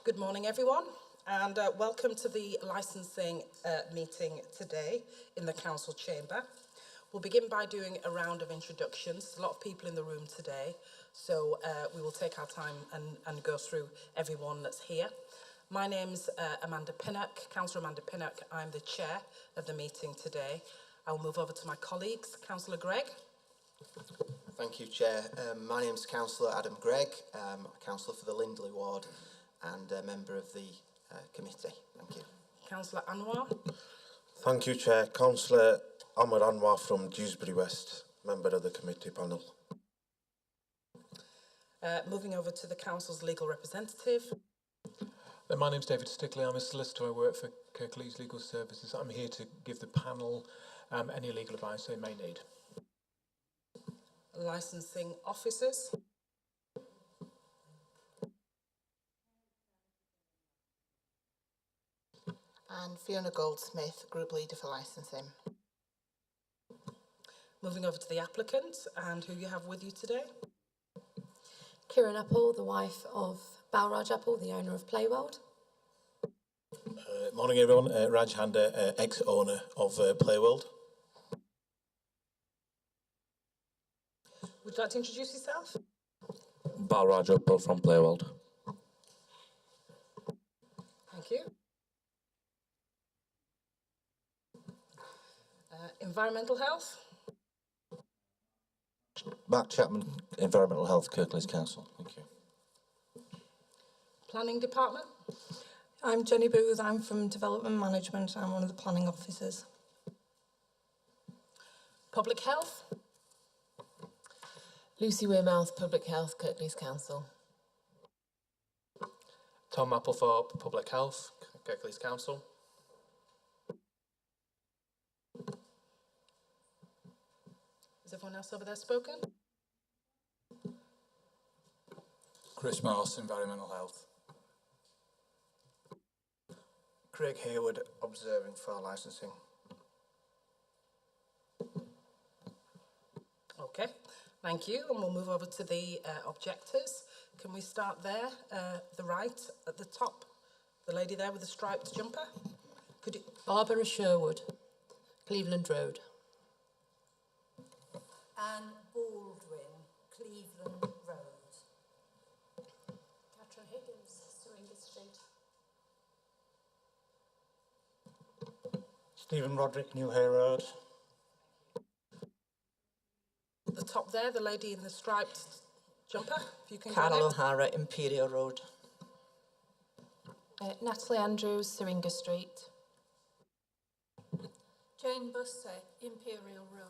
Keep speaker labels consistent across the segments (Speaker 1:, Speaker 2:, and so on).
Speaker 1: Good morning, everyone, and welcome to the licensing meeting today in the council chamber. We'll begin by doing a round of introductions. There's a lot of people in the room today, so we will take our time and go through everyone that's here. My name's Amanda Pinnock, Councillor Amanda Pinnock. I'm the chair of the meeting today. I'll move over to my colleagues. Councillor Gregg.
Speaker 2: Thank you, Chair. My name's Councillor Adam Gregg. I'm a councillor for the Lindley ward and a member of the committee. Thank you.
Speaker 1: Councillor Anwar.
Speaker 3: Thank you, Chair. Councillor Ahmed Anwar from Dewsbury West, member of the committee panel.
Speaker 1: Moving over to the council's legal representative.
Speaker 4: My name's David Stickley. I'm a solicitor. I work for Kirklees Legal Services. I'm here to give the panel any legal advice they may need.
Speaker 1: Licensing officers.
Speaker 5: And Fiona Goldsmith, Group Leader for Licensing.
Speaker 1: Moving over to the applicant, and who you have with you today.
Speaker 6: Kieran Apple, the wife of Balraj Apple, the owner of Playworld.
Speaker 7: Morning everyone, Raj Handa, ex-owner of Playworld.
Speaker 1: Would you like to introduce yourself?
Speaker 8: Balraj Apple from Playworld.
Speaker 1: Thank you. Environmental health.
Speaker 8: Mark Chapman, Environmental Health, Kirklees Council. Thank you.
Speaker 1: Planning department.
Speaker 9: I'm Jenny Booth. I'm from Development Management. I'm one of the planning officers.
Speaker 1: Public health.
Speaker 10: Lucy Wearmouth, Public Health, Kirklees Council.
Speaker 4: Tom Applethorpe, Public Health, Kirklees Council.
Speaker 1: Has everyone else over there spoken?
Speaker 11: Chris Morse, Environmental Health.
Speaker 2: Craig Hayward, observing for licensing.
Speaker 1: Okay, thank you. And we'll move over to the objectors. Can we start there, the right at the top? The lady there with the striped jumper. Could you...
Speaker 10: Barbara Sherwood, Cleveland Road.
Speaker 12: Anne Baldwin, Cleveland Road.
Speaker 6: Catherine Higgins, Syringa Street.
Speaker 11: Stephen Roderick, Newhay Road.
Speaker 1: At the top there, the lady in the striped jumper. If you can
Speaker 5: Carol O'Hara, Imperial Road.
Speaker 6: Natalie Andrews, Syringa Street.
Speaker 12: Jane Bussey, Imperial Road.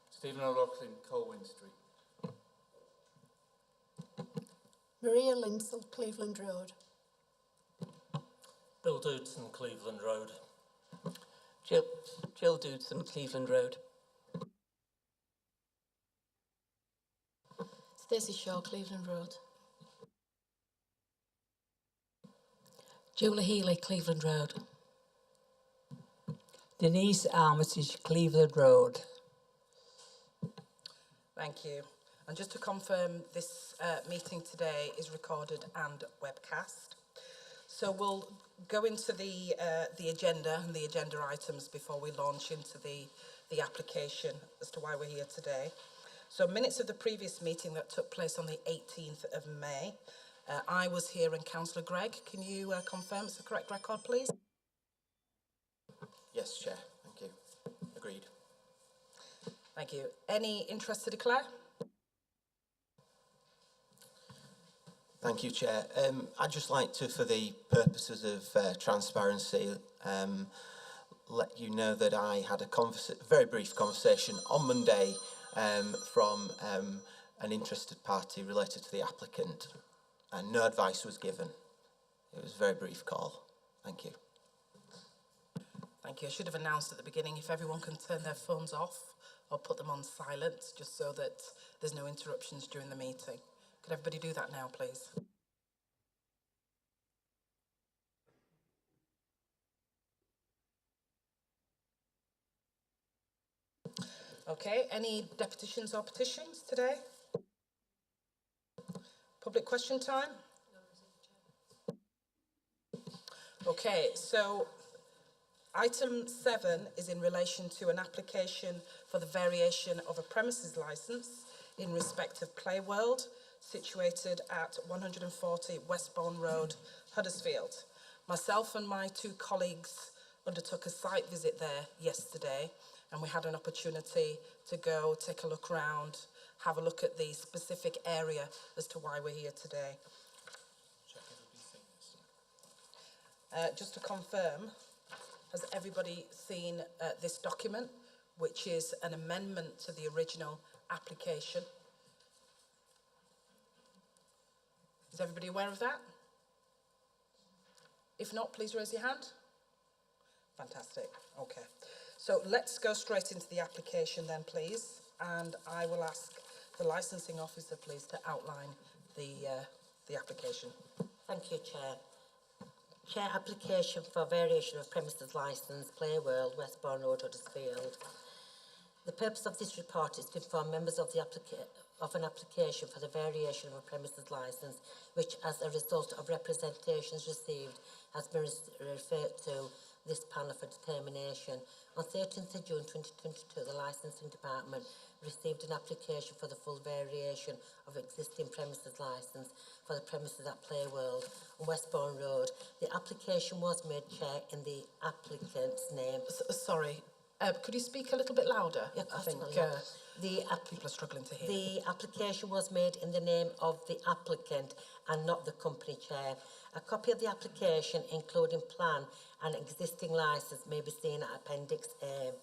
Speaker 11: Stephen O'Loughlin, Colwyn Street.
Speaker 12: Maria Linsell, Cleveland Road.
Speaker 13: Bill Doodson, Cleveland Road.
Speaker 5: Jill Doodson, Cleveland Road.
Speaker 6: Stacey Shaw, Cleveland Road.
Speaker 10: Julie Healy, Cleveland Road.
Speaker 5: Denise Armitage, Cleveland Road.
Speaker 1: Thank you. And just to confirm, this meeting today is recorded and webcast. So we'll go into the agenda and the agenda items before we launch into the application as to why we're here today. So minutes of the previous meeting that took place on the 18th of May. I was here and Councillor Gregg. Can you confirm it's the correct record, please?
Speaker 2: Yes, Chair. Thank you. Agreed.
Speaker 1: Thank you. Any interest to declare?
Speaker 2: Thank you, Chair. I'd just like to, for the purposes of transparency, let you know that I had a very brief conversation on Monday from an interested party related to the applicant, and no advice was given. It was a very brief call. Thank you.
Speaker 1: Thank you. I should have announced at the beginning if everyone can turn their phones off or put them on silent, just so that there's no interruptions during the meeting. Could everybody do that now, please? Okay, any deputations or petitions today? Public question time? Okay, so item 7 is in relation to an application for the variation of a premises licence in respect of Playworld, situated at 140 Westbourne Road, Huddersfield. Myself and my 2 colleagues undertook a site visit there yesterday, and we had an opportunity to go take a look around, have a look at the specific area as to why we're here today. Just to confirm, has everybody seen this document, which is an amendment to the original application? Is everybody aware of that? If not, please raise your hand. Fantastic. Okay. So let's go straight into the application then, please. And I will ask the licensing officer, please, to outline the application.
Speaker 14: Thank you, Chair. Chair, application for variation of premises licence, Playworld, Westbourne Road, Huddersfield. The purpose of this report is to inform members of an application for the variation of a premises licence, which, as a result of representations received, has been referred to this panel for determination. On 13th of June 2022, the Licensing Department received an application for the full variation of existing premises licence for the premises at Playworld on Westbourne Road. The application was made, Chair, in the applicant's name.
Speaker 1: Sorry, could you speak a little bit louder?
Speaker 14: Yeah,
Speaker 1: I think people are struggling to hear.
Speaker 14: The application was made in the name of the applicant and not the company, Chair. A copy of the application, including plan and existing licence, may be seen at Appendix A.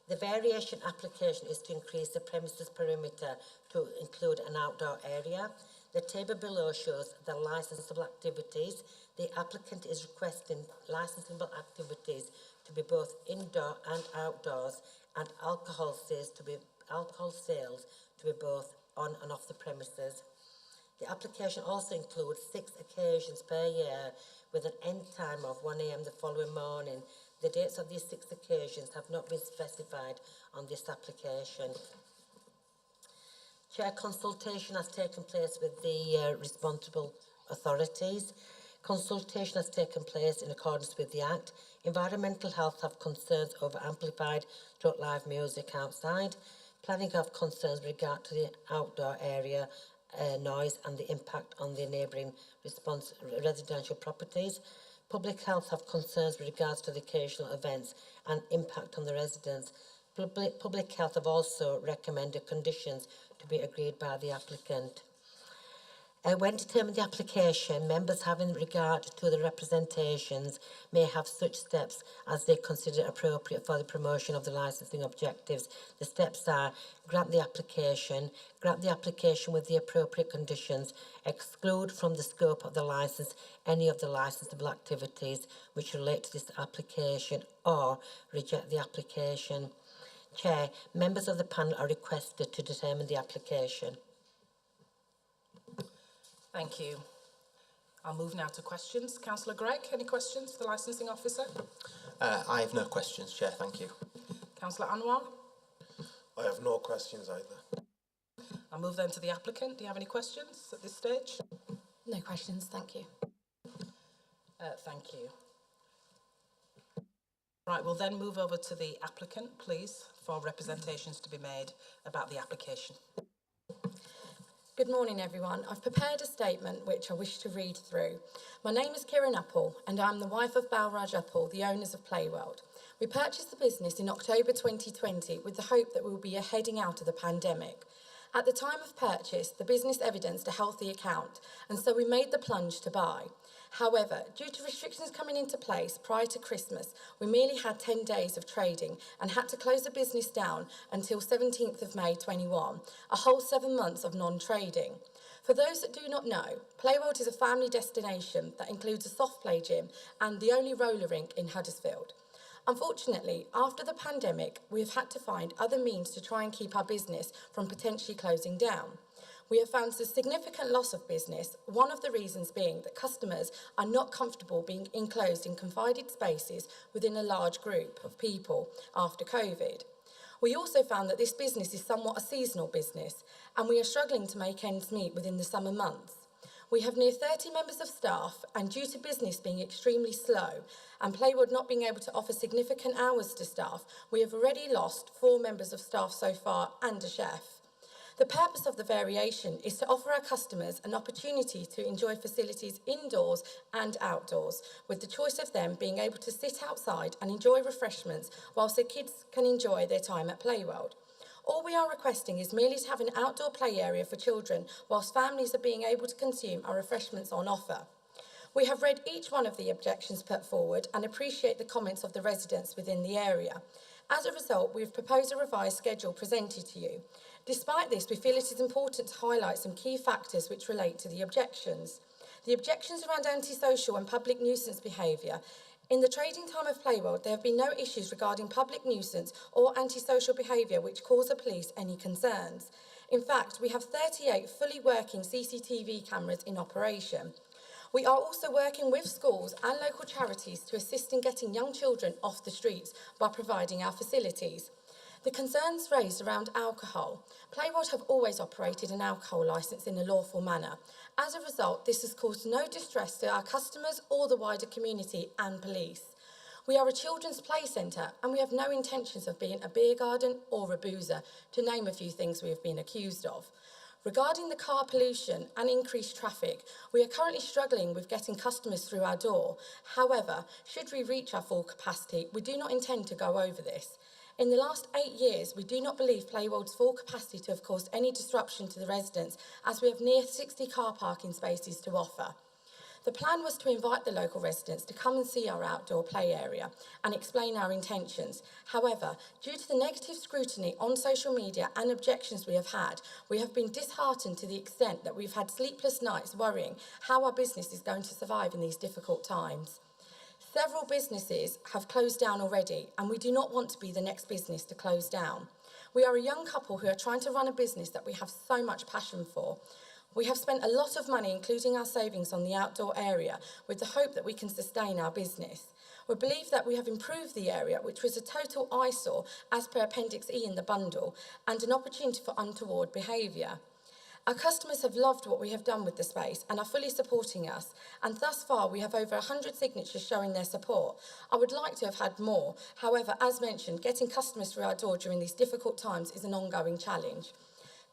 Speaker 14: The variation application is to increase the premises perimeter to include an outdoor area. The table below shows the licensable activities. The applicant is requesting licensable activities to be both indoor and outdoors, and alcohol sales to be both on and off the premises. The application also includes 6 occasions per year with an end time of 1 a.m. the following morning. The dates of these 6 occasions have not been specified on this application. Chair, consultation has taken place with the responsible authorities. Consultation has taken place in accordance with the Act. Environmental health have concerns over amplified live music outside. Planning have concerns with regard to the outdoor area noise and the impact on the neighbouring residential properties. Public health have concerns with regards to the occasional events and impact on the residents. Public health have also recommended conditions to be agreed by the applicant. When determining the application, members having regard to the representations may have such steps as they consider appropriate for the promotion of the licensing objectives. The steps are: grant the application with the appropriate conditions, exclude from the scope of the licence any of the licensable activities which relate to this application, or reject the application. Chair, members of the panel are requested to determine the application.
Speaker 1: Thank you. I'll move now to questions. Councillor Gregg, any questions for the licensing officer?
Speaker 2: I have no questions, Chair, thank you.
Speaker 1: Councillor Anwar?
Speaker 3: I have no questions either.
Speaker 1: I'll move then to the applicant. Do you have any questions at this stage?
Speaker 6: No questions, thank you.
Speaker 1: Thank you. Right, we'll then move over to the applicant, please, for representations to be made about the application.
Speaker 6: Good morning, everyone. I've prepared a statement which I wish to read through. My name is Kieran Apple, and I'm the wife of Balraj Apple, the owners of Playworld. We purchased the business in October 2020 with the hope that we will be heading out of the pandemic. At the time of purchase, the business evidenced a healthy account, and so we made the plunge to buy. However, due to restrictions coming into place prior to Christmas, we merely had 10 days of trading and had to close the business down until 17th of May 21, a whole 7 months of non-trading. For those that do not know, Playworld is a family destination that includes a soft play gym and the only roller rink in Huddersfield. Unfortunately, after the pandemic, we have had to find other means to try and keep our business from potentially closing down. We have found a significant loss of business, one of the reasons being that customers are not comfortable being enclosed in confided spaces within a large group of people after COVID. We also found that this business is somewhat a seasonal business, and we are struggling to make ends meet within the summer months. We have near 30 members of staff, and due to business being extremely slow and Playwood not being able to offer significant hours to staff, we have already lost 4 members of staff so far and a chef. The purpose of the variation is to offer our customers an opportunity to enjoy facilities indoors and outdoors, with the choice of them being able to sit outside and enjoy refreshments whilst their kids can enjoy their time at Playworld. All we are requesting is merely to have an outdoor play area for children whilst families are being able to consume our refreshments on offer. We have read each one of the objections put forward and appreciate the comments of the residents within the area. As a result, we have proposed a revised schedule presented to you. Despite this, we feel it is important to highlight some key factors which relate to the objections. The objections around antisocial and public nuisance behaviour. In the trading time of Playworld, there have been no issues regarding public nuisance or antisocial behaviour which cause the police any concerns. In fact, we have 38 fully working CCTV cameras in operation. We are also working with schools and local charities to assist in getting young children off the streets by providing our facilities. The concerns raised around alcohol. Playworld have always operated an alcohol licence in a lawful manner. As a result, this has caused no distress to our customers or the wider community and police. We are a children's play centre and we have no intentions of being a beer garden or a boozer, to name a few things we have been accused of. Regarding the car pollution and increased traffic, we are currently struggling with getting customers through our door. However, should we reach our full capacity, we do not intend to go over this. In the last 8 years, we do not believe Playworld's full capacity to have caused any disruption to the residents, as we have near 60 car parking spaces to offer. The plan was to invite the local residents to come and see our outdoor play area and explain our intentions. However, due to the negative scrutiny on social media and objections we have had, we have been disheartened to the extent that we've had sleepless nights worrying how our business is going to survive in these difficult times. Several businesses have closed down already, and we do not want to be the next business to close down. We are a young couple who are trying to run a business that we have so much passion for. We have spent a lot of money, including our savings, on the outdoor area with the hope that we can sustain our business. We believe that we have improved the area, which was a total eyesore as per Appendix E in the bundle, and an opportunity for untoward behaviour. Our customers have loved what we have done with the space and are fully supporting us, and thus far we have over 100 signatures showing their support. I would like to have had more. However, as mentioned, getting customers through our door during these difficult times is an ongoing challenge.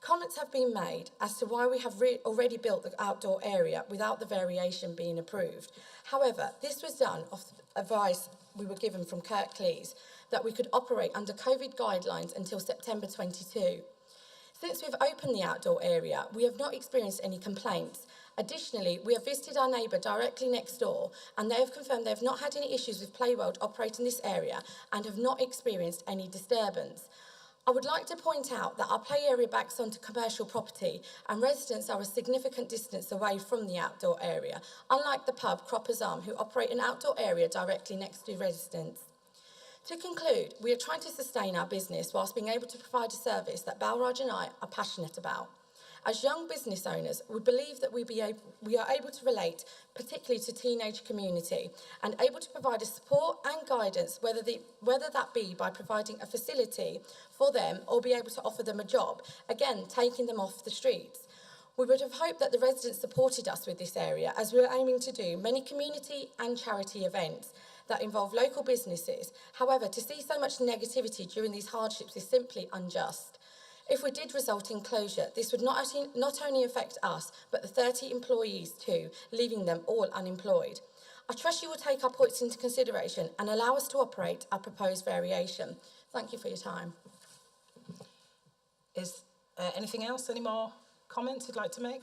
Speaker 6: Comments have been made as to why we have already built the outdoor area without the variation being approved. However, this was done off advice we were given from Kirklees that we could operate under COVID guidelines until September 22. Since we've opened the outdoor area, we have not experienced any complaints. Additionally, we have visited our neighbour directly next door, and they have confirmed they have not had any issues with Playworld operating this area and have not experienced any disturbance. I would like to point out that our play area backs onto commercial property and residents are a significant distance away from the outdoor area, unlike the pub Cropper's Arm, who operate an outdoor area directly next to residents. To conclude, we are trying to sustain our business whilst being able to provide a service that Balraj and I are passionate about. As young business owners, we believe that we are able to relate, particularly to teenage community, and able to provide a support and guidance, whether that be by providing a facility for them or be able to offer them a job, again, taking them off the streets. We would have hoped that the residents supported us with this area, as we are aiming to do many community and charity events that involve local businesses. However, to see so much negativity during these hardships is simply unjust. If we did result in closure, this would not only affect us, but the 30 employees too, leaving them all unemployed. I trust you will take our points into consideration and allow us to operate our proposed variation. Thank you for your time.
Speaker 1: Is anything else? Any more comments you'd like to make?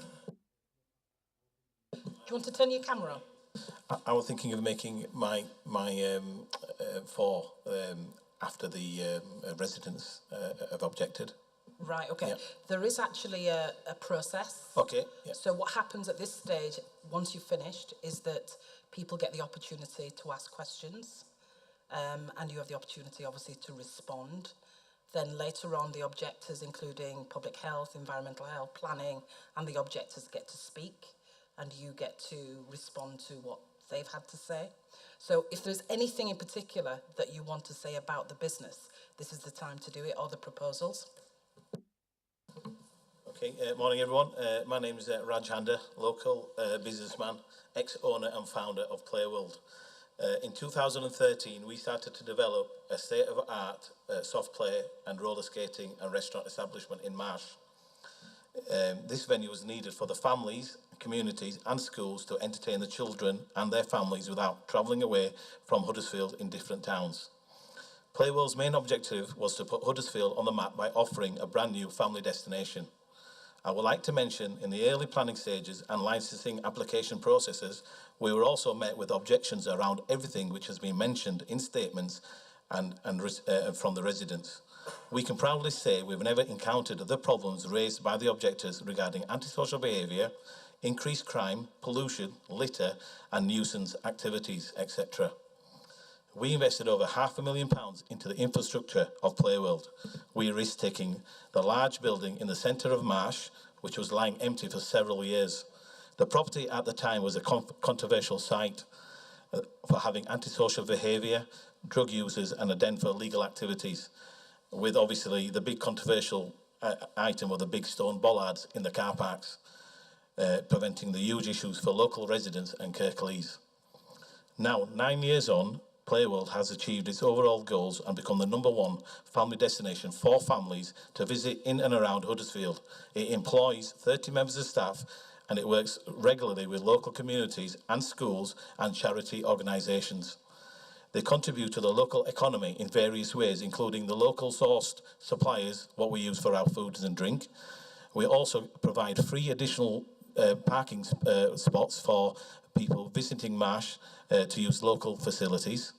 Speaker 1: Do you want to turn your camera on?
Speaker 7: I was thinking of making my four after the residents have objected.
Speaker 1: Right, okay.
Speaker 7: Yep.
Speaker 1: There is actually a process.
Speaker 7: Okay. Yep.
Speaker 1: So what happens at this stage, once you've finished, is that people get the opportunity to ask questions, and you have the opportunity, obviously, to respond. Then later on, the objectors, including public health, environmental health, planning, and the objectors get to speak, and you get to respond to what they've had to say. So if there's anything in particular that you want to say about the business, this is the time to do it, or the proposals.
Speaker 7: Okay, morning everyone. My name is Raj Handa, local businessman, ex-owner and founder of Playworld. In 2013, we started to develop a state-of-the-art soft play and roller skating and restaurant establishment in Marsh. This venue was needed for the families, communities and schools to entertain the children and their families without travelling away from Huddersfield in different towns. Playworld's main objective was to put Huddersfield on the map by offering a brand new family destination. I would like to mention in the early planning stages and licensing application processes, we were also met with objections around everything which has been mentioned in statements and from the residents. We can proudly say we've never encountered the problems raised by the objectors regarding antisocial behaviour, increased crime, pollution, litter and nuisance activities, etc. We invested over £500,000 into the infrastructure of Playworld. We risked taking the large building in the centre of Marsh, which was lying empty for several years. The property at the time was a controversial site for having antisocial behaviour, drug users and a den for illegal activities, with obviously the big controversial item of the big stone bollards in the car parks, preventing the huge issues for local residents and Kirklees. Now, 9 years on, Playworld has achieved its overall goals and become the #1 family destination for families to visit in and around Huddersfield. It employs 30 members of staff and it works regularly with local communities and schools and charity organisations. They contribute to the local economy in various ways, including the local sourced suppliers, what we use for our foods and drink. We also provide free additional parking spots for people visiting Marsh to use local facilities.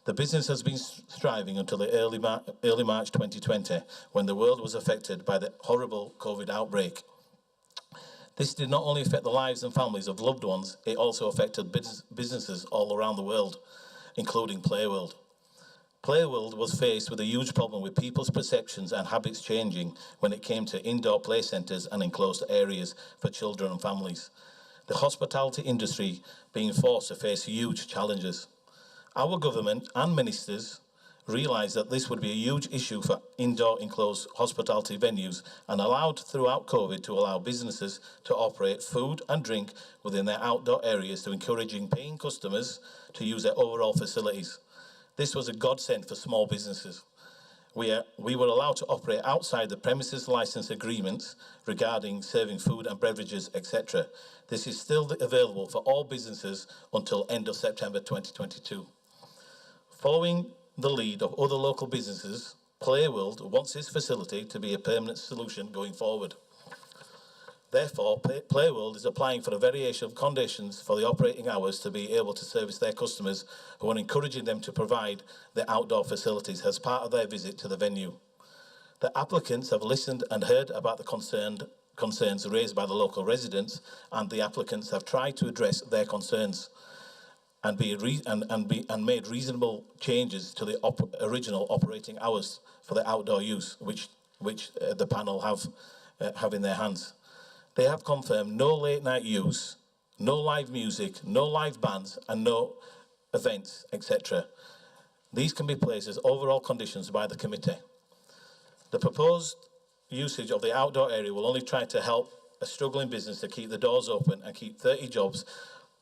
Speaker 7: The business has been striving until the early March 2020, when the world was affected by the horrible COVID outbreak. This did not only affect the lives and families of loved ones, it also affected businesses all around the world, including Playworld. Playworld was faced with a huge problem with people's perceptions and habits changing when it came to indoor play centres and enclosed areas for children and families. The hospitality industry being forced to face huge challenges. Our government and ministers realised that this would be a huge issue for indoor enclosed hospitality venues and allowed throughout COVID to allow businesses to operate food and drink within their outdoor areas to encouraging paying customers to use their overall facilities. This was a godsend for small businesses. We were allowed to operate outside the premises licence agreements regarding serving food and beverages, etc. This is still available for all businesses until end of September 2022. Following the lead of other local businesses, Playworld wants this facility to be a permanent solution going forward. Therefore, Playworld is applying for a variation of conditions for the operating hours to be able to service their customers, who are encouraging them to provide the outdoor facilities as part of their visit to the venue. The applicants have listened and heard about the concerns raised by the local residents, and the applicants have tried to address their concerns and made reasonable changes to the original operating hours for the outdoor use, which the panel have in their hands. They have confirmed no late night use, no live music, no live bands and no events, etc. These can be placed as overall conditions by the committee. The proposed usage of the outdoor area will only try to help a struggling business to keep the doors open and keep 30 jobs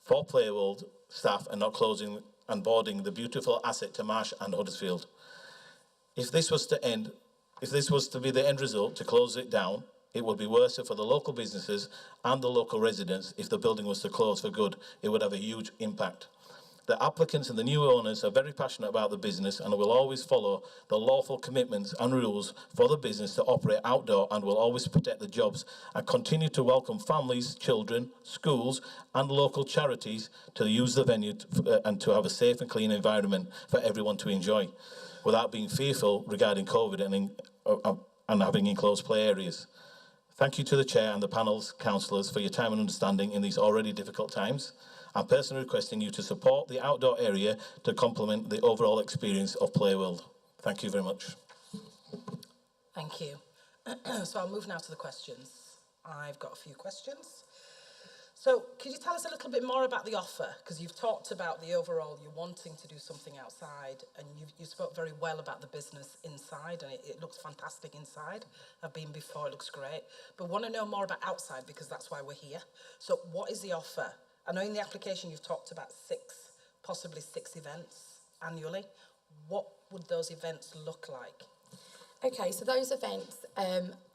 Speaker 7: for Playworld staff and not closing and boarding the beautiful asset to Marsh and Huddersfield. If this was to be the end result, to close it down, it would be worse for the local businesses and the local residents. If the building was to close for good, it would have a huge impact. The applicants and the new owners are very passionate about the business and will always follow the lawful commitments and rules for the business to operate outdoor, and will always protect the jobs and continue to welcome families, children, schools and local charities to use the venue and to have a safe and clean environment for everyone to enjoy without being fearful regarding COVID and having enclosed play areas. Thank you to the Chair and the panel's councillors for your time and understanding in these already difficult times. I'm personally requesting you to support the outdoor area to complement the overall experience of Playworld. Thank you very much.
Speaker 1: Thank you. So I'll move now to the questions. I've got a few questions. So could you tell us a little bit more about the offer? Because you've talked about the overall, you're wanting to do something outside, and you spoke very well about the business inside, and it looks fantastic inside. I've been before, it looks great. But want to know more about outside, because that's why we're here. So what is the offer? I know in the application you've talked about possibly six events annually. What would those events look like?
Speaker 6: Okay, so those events,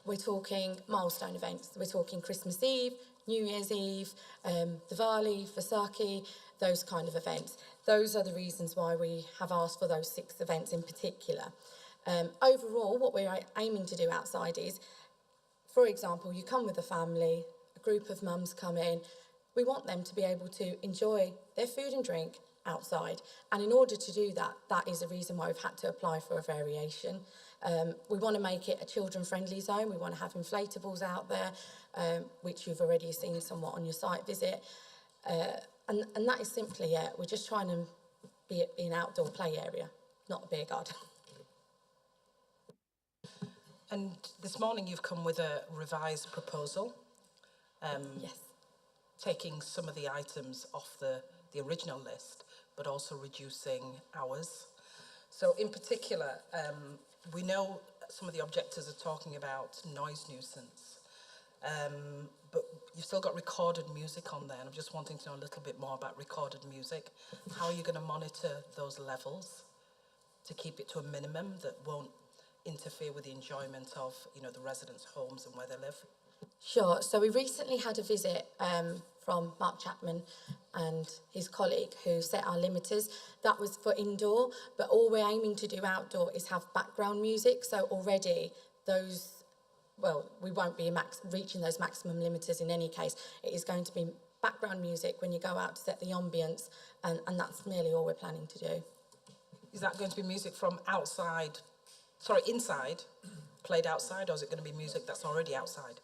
Speaker 6: we're talking milestone events. We're talking Christmas Eve, New Year's Eve, Diwali, Vaisakhi, those kind of events. Those are the reasons why we have asked for those 6 events in particular. Overall, what we're aiming to do outside is, for example, you come with a family, a group of mums come in, we want them to be able to enjoy their food and drink outside. And in order to do that, that is the reason why we've had to apply for a variation. We want to make it a children-friendly zone. We want to have inflatables out there, which you've already seen somewhat on your site visit. And that is simply it. We're just trying to be an outdoor play area, not a beer garden.
Speaker 1: And this morning you've come with a revised proposal.
Speaker 6: Yes.
Speaker 1: Taking some of the items off the original list, but also reducing hours. So in particular, we know some of the objectors are talking about noise nuisance, but you've still got recorded music on there, and I'm just wanting to know a little bit more about recorded music. How are you going to monitor those levels to keep it to a minimum that won't interfere with the enjoyment of, the residents' homes and where they live?
Speaker 6: Sure. So we recently had a visit from Mark Chapman and his colleague who set our limiters. That was for indoor, but all we're aiming to do outdoor is have background music. So already we won't be reaching those maximum limiters in any case. It is going to be background music when you go out to set the ambience, and that's merely all we're planning to do.
Speaker 1: Is that going to be music from inside, played outside, or is it going to be music that's already outside?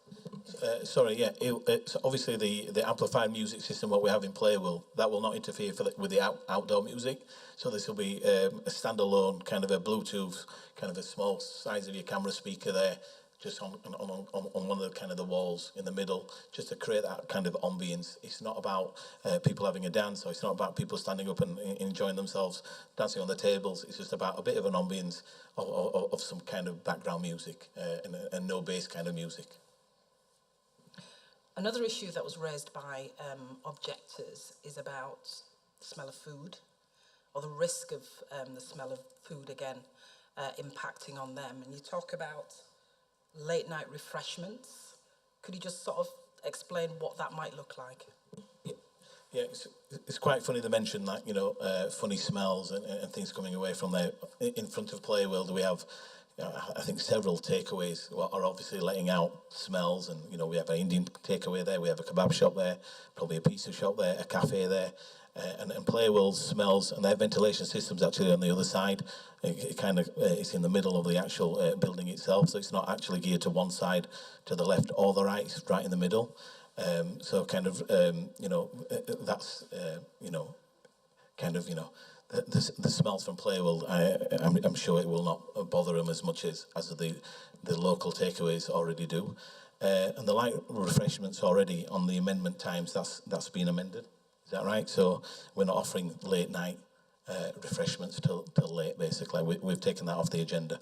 Speaker 7: It's obviously the amplified music system what we have in Playworld, that will not interfere with the outdoor music. So this will be a standalone kind of a Bluetooth, kind of a small size of your camera speaker there, just on one of the kind of the walls in the middle, just to create that kind of ambience. It's not about people having a dance, or it's not about people standing up and enjoying themselves dancing on the tables. It's just about a bit of an ambience of some kind of background music and no bass kind of music.
Speaker 1: Another issue that was raised by objectors is about the smell of food, or the risk of the smell of food again impacting on them. And you talk about late night refreshments. Could you just sort of explain what that might look like?
Speaker 7: Yeah, it's quite funny to mention that, funny smells and things coming away from there. In front of Playworld, we have, I think, several takeaways are obviously letting out smells, and, we have an Indian takeaway there, we have a kebab shop there, probably a pizza shop there, a cafe there, and Playworld smells, and their ventilation system's actually on the other side. It's in the middle of the actual building itself, so it's not actually geared to one side, to the left or the right, it's right in the middle. So kind of, that's, the smells from Playworld, I'm sure it will not bother them as much as the local takeaways already do. And the light refreshments already on the amendment times, that's been amended. Is that right? So we're not offering late night refreshments till late, basically. We've taken that off the agenda.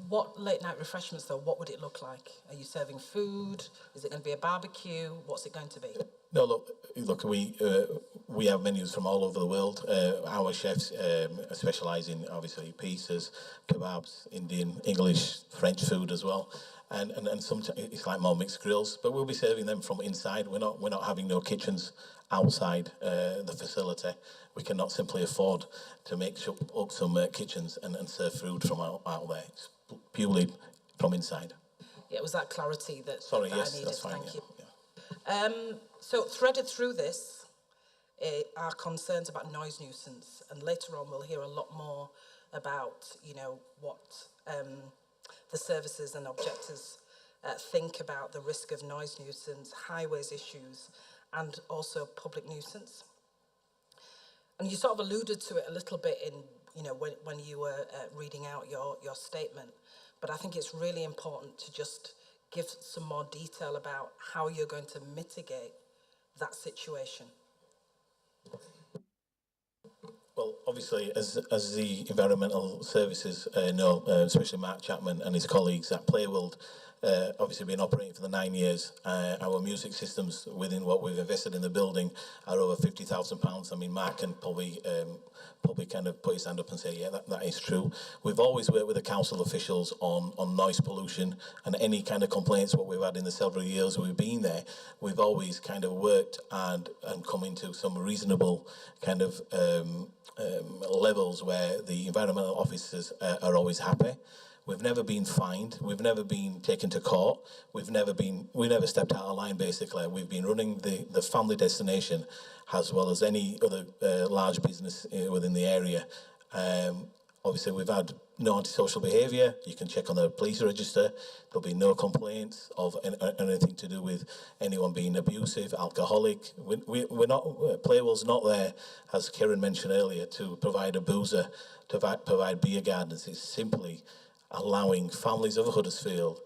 Speaker 1: What late night refreshments, though, what would it look like? Are you serving food? Is it going to be a barbecue? What's it going to be?
Speaker 7: No, look, we have menus from all over the world. Our chefs specialise in, obviously, pizzas, kebabs, Indian, English, French food as well. And sometimes it's like more mixed grills, but we'll be serving them from inside. We're not having no kitchens outside the facility. We cannot simply afford to make up some kitchens and serve food from out there. It's purely from inside.
Speaker 1: Yeah, it was that clarity that I needed.
Speaker 7: That's fine.
Speaker 1: Thank you. So threaded through this are concerns about noise nuisance, and later on we'll hear a lot more about what the services and objectors think about the risk of noise nuisance, highways issues, and also public nuisance. And you sort of alluded to it a little bit in when you were reading out your statement, but I think it's really important to just give some more detail about how you're going to mitigate that situation?
Speaker 7: Well, obviously, as the environmental services know, especially Mark Chapman and his colleagues at Playworld, obviously been operating for the 9 years. Our music systems within what we've invested in the building are over £50,000. I mean, Mark can probably kind of put his hand up and say, yeah, that is true. We've always worked with the council officials on noise pollution, and any kind of complaints what we've had in the several years we've been there, we've always kind of worked and come into some reasonable kind of levels where the environmental officers are always happy. We've never been fined. We've never been taken to court. We never stepped out of line, basically. We've been running the family destination as well as any other large business within the area. Obviously, we've had no antisocial behaviour. You can check on the police register. There'll be no complaints of anything to do with anyone being abusive, alcoholic. We're not, Playworld's not there, as Kieran mentioned earlier, to provide a boozer, to provide beer gardens. It's simply allowing families of Huddersfield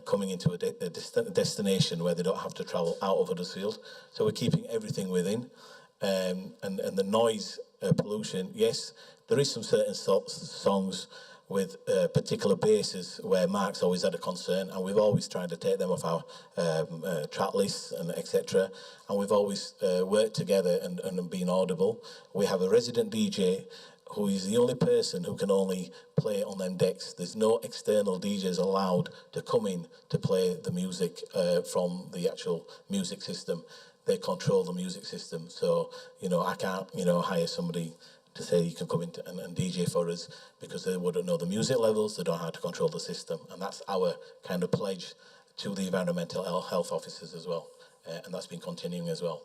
Speaker 7: coming into a destination where they don't have to travel out of Huddersfield. So we're keeping everything within. And the noise pollution, yes, there is some certain songs with particular bases where Mark's always had a concern, and we've always tried to take them off our track lists and etc. And we've always worked together and been audible. We have a resident DJ who is the only person who can only play on them decks. There's no external DJs allowed to come in to play the music from the actual music system. They control the music system. So, I can't, hire somebody to say you can come in and DJ for us because they wouldn't know the music levels, they don't know how to control the system. And that's our kind of pledge to the environmental health officers as well. And that's been continuing as well.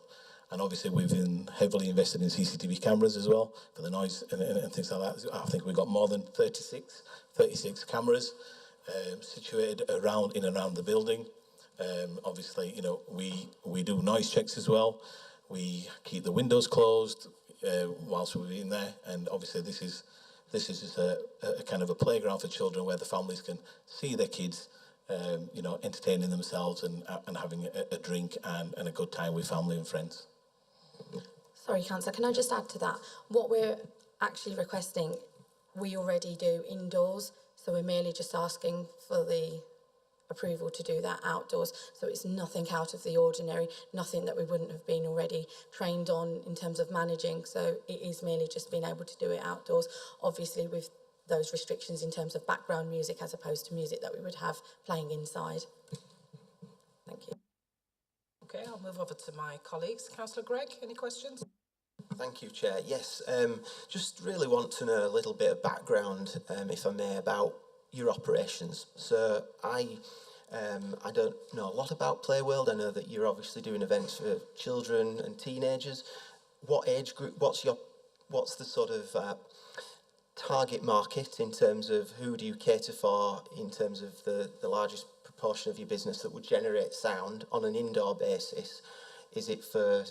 Speaker 7: And obviously we've been heavily invested in CCTV cameras as well for the noise and things like that. I think we've got more than 36 cameras situated in and around the building. Obviously, we do noise checks as well. We keep the windows closed whilst we're in there. And obviously this is just a kind of a playground for children where the families can see their kids entertaining themselves and having a drink and a good time with family and friends.
Speaker 6: Sorry, Councillor, can I just add to that? What we're actually requesting, we already do indoors, so we're merely just asking for the approval to do that outdoors. So it's nothing out of the ordinary, nothing that we wouldn't have been already trained on in terms of managing. So it is merely just being able to do it outdoors, obviously with those restrictions in terms of background music as opposed to music that we would have playing inside. Thank you.
Speaker 1: Okay, I'll move over to my colleagues. Councillor Gregg, any questions?
Speaker 2: Thank you, Chair. Yes, just really want to know a little bit of background, if I may, about your operations. So I don't know a lot about Playworld. I know that you're obviously doing events for children and teenagers. What age group? What's the sort of target market in terms of who do you cater for in terms of the largest proportion of your business that would generate sound on an indoor basis? Is it for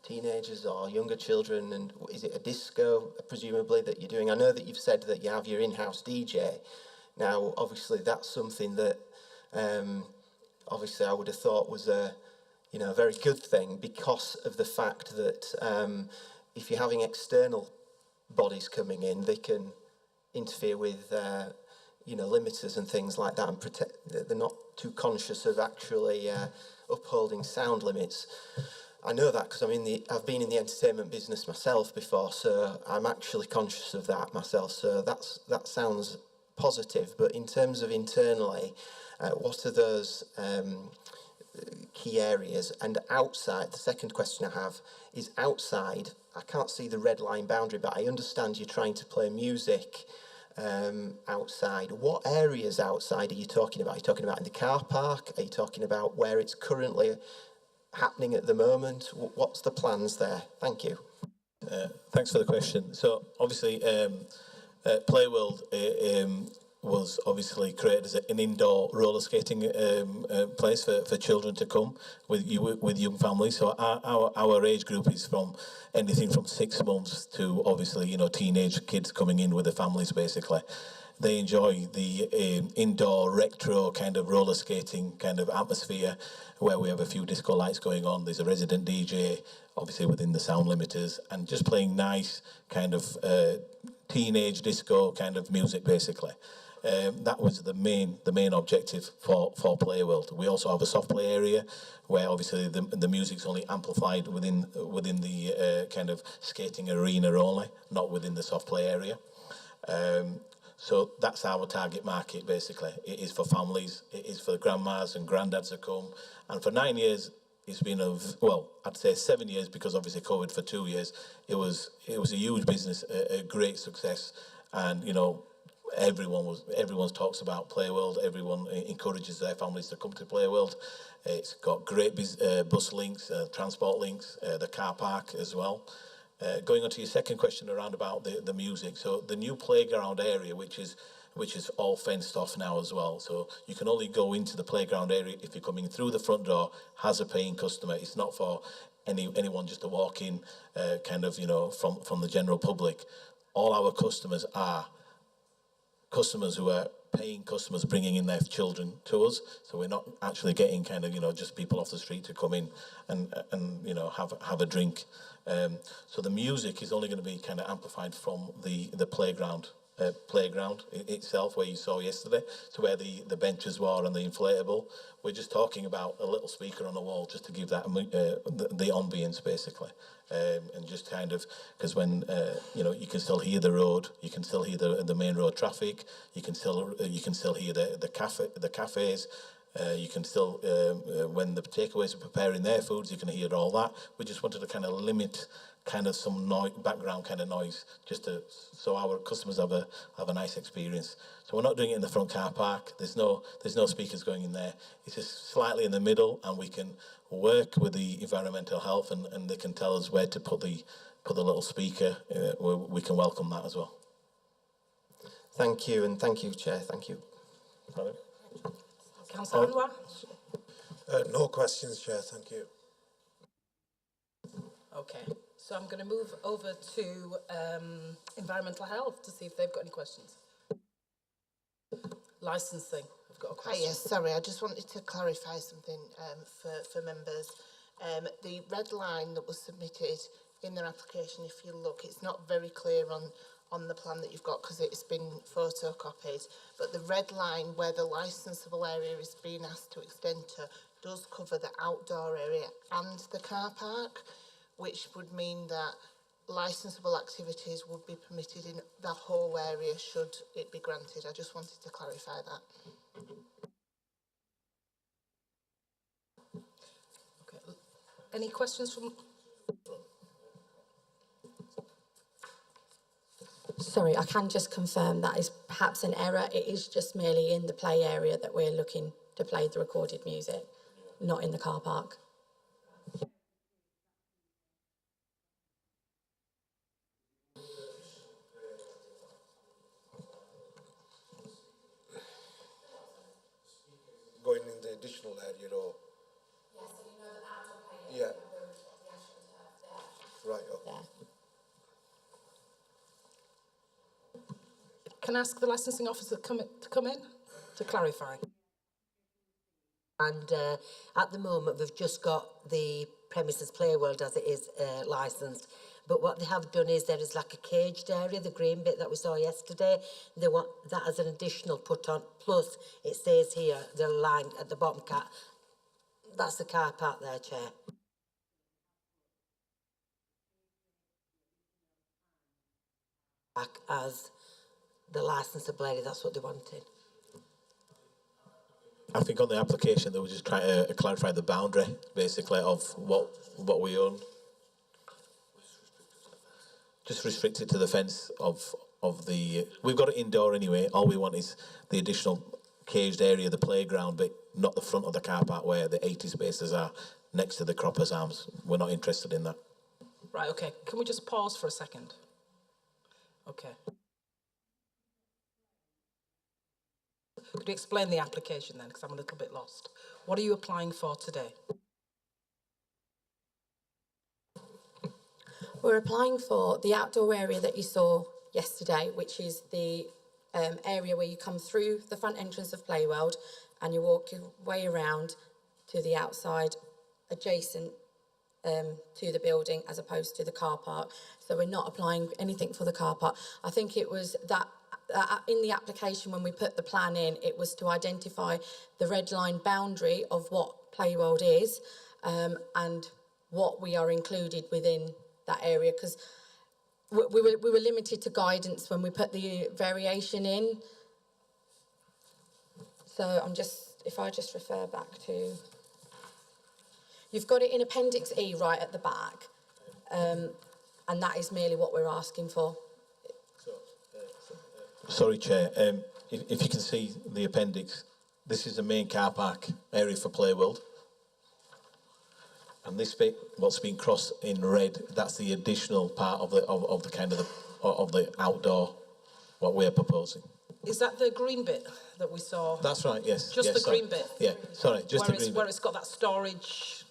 Speaker 2: teenagers or younger children, and is it a disco presumably that you're doing? I know that you've said that you have your in-house DJ. Now obviously that's something that obviously I would have thought was a very good thing, because of the fact that if you're having external bodies coming in, they can interfere with limiters and things like that, and they're not too conscious of actually upholding sound limits. I know that because I've been in the entertainment business myself before, so I'm actually conscious of that myself. So that sounds positive. But in terms of internally, what are those key areas? And outside, the second question I have is outside. I can't see the red line boundary, but I understand you're trying to play music outside. What areas outside are you talking about? Are you talking about in the car park? Are you talking about where it's currently happening at the moment? What's the plans there? Thank you.
Speaker 7: Thanks for the question. So obviously Playworld was obviously created as an indoor roller skating place for children to come with young families. So our age group is from anything from 6 months to obviously, you know, teenage kids coming in with their families basically. They enjoy the indoor retro kind of roller skating kind of atmosphere where we have a few disco lights going on. There's a resident DJ, obviously within the sound limiters, and just playing nice kind of teenage disco kind of music basically. That was the main objective for Playworld. We also have a soft play area where obviously the music's only amplified within the kind of skating arena only, not within the soft play area. So that's our target market basically. It is for families, it is for grandmas and granddads to come. And for 9 years, it's been I'd say 7 years because obviously COVID for 2 years. It was a huge business, a great success, and you know everyone talks about Playworld. Everyone encourages their families to come to Playworld. It's got great bus links, transport links, the car park as well. Going on to your second question around about the music, so the new playground area, which is all fenced off now as well. So you can only go into the playground area if you're coming through the front door as a paying customer. It's not for anyone just to walk in, kind of, you know, from the general public. All our customers are customers who are paying customers bringing in their children to us. So we're not actually getting kind of, you know, just people off the street to come in and you know, have a drink. So the music is only going to be kind of amplified from the playground itself, where you saw yesterday, to where the benches were and the inflatable. We're just talking about a little speaker on the wall just to give that the ambience basically, and just kind of, because when you know, you can still hear the road, you can still hear the main road traffic, you can still hear the cafes. You can still, when the takeaways are preparing their foods, you can hear all that. We just wanted to kind of limit kind of some background kind of noise, just so our customers have a nice experience. So we're not doing it in the front car park. There's no speakers going in there. It's just slightly in the middle, and we can work with the environmental health, and they can tell us where to put the little speaker. We can welcome that as well.
Speaker 2: Thank you, and thank you, Chair. Thank you.
Speaker 7: Pardon?
Speaker 1: Councillor Anwar?
Speaker 3: No questions, Chair. Thank you.
Speaker 1: Okay, so I'm going to move over to environmental health to see if they've got any questions. Licensing, I've got a question.
Speaker 5: Yes, sorry, I just wanted to clarify something for members. The red line that was submitted in their application, if you look, it's not very clear on the plan that you've got because it's been photocopied, but the red line where the licensable area is being asked to extend to does cover the outdoor area and the car park, which would mean that licensable activities would be permitted in the whole area should it be granted. I just wanted to clarify that.
Speaker 1: Okay. Any questions from...
Speaker 6: Sorry, I can just confirm that is perhaps an error. It is just merely in the play area that we're looking to play the recorded music, not in the car park.
Speaker 3: Going in the additional area, or?
Speaker 6: Yes, so you know the outdoor play
Speaker 3: Yeah.
Speaker 6: area, the AstroTurf there.
Speaker 3: Right, okay.
Speaker 6: There.
Speaker 1: Can I ask the licensing officer to come in to clarify?
Speaker 14: And at the moment, we've just got the premises Playworld as it is licensed. But what they have done is there is like a caged area, the green bit that we saw yesterday. They want that as an additional put on. Plus, it says here, the line at the bottom, that's the car park there, Chair. Back as the licensable area, that's what they wanted.
Speaker 7: I think on the application they were just trying to clarify the boundary, basically, of what we own. Just restrict it to the fence of the... We've got it indoor anyway. All we want is the additional caged area, the playground, but not the front of the car park where the 80 spaces are next to the Croppers Arms. We're not interested in that.
Speaker 1: Right, okay. Can we just pause for a second? Okay. Could you explain the application then, because I'm a little bit lost? What are you applying for today?
Speaker 6: We're applying for the outdoor area that you saw yesterday, which is the area where you come through the front entrance of Playworld and you walk your way around to the outside adjacent to the building as opposed to the car park. So we're not applying anything for the car park. I think it was that in the application when we put the plan in, it was to identify the red line boundary of what Playworld is and what we are included within that area, because we were limited to guidance when we put the variation in. So if I just refer back to, you've got it in Appendix E right at the back, and that is merely what we're asking for.
Speaker 7: Sorry, Chair. If you can see the appendix, this is the main car park area for Playworld. And this bit, what's been crossed in red, that's the additional part of the outdoor, what we're proposing.
Speaker 1: Is that the green bit that we saw?
Speaker 7: That's right, yes.
Speaker 1: Just
Speaker 7: yes,
Speaker 1: the green bit?
Speaker 7: Yeah, sorry, just the green bit.
Speaker 1: Where it's got that storage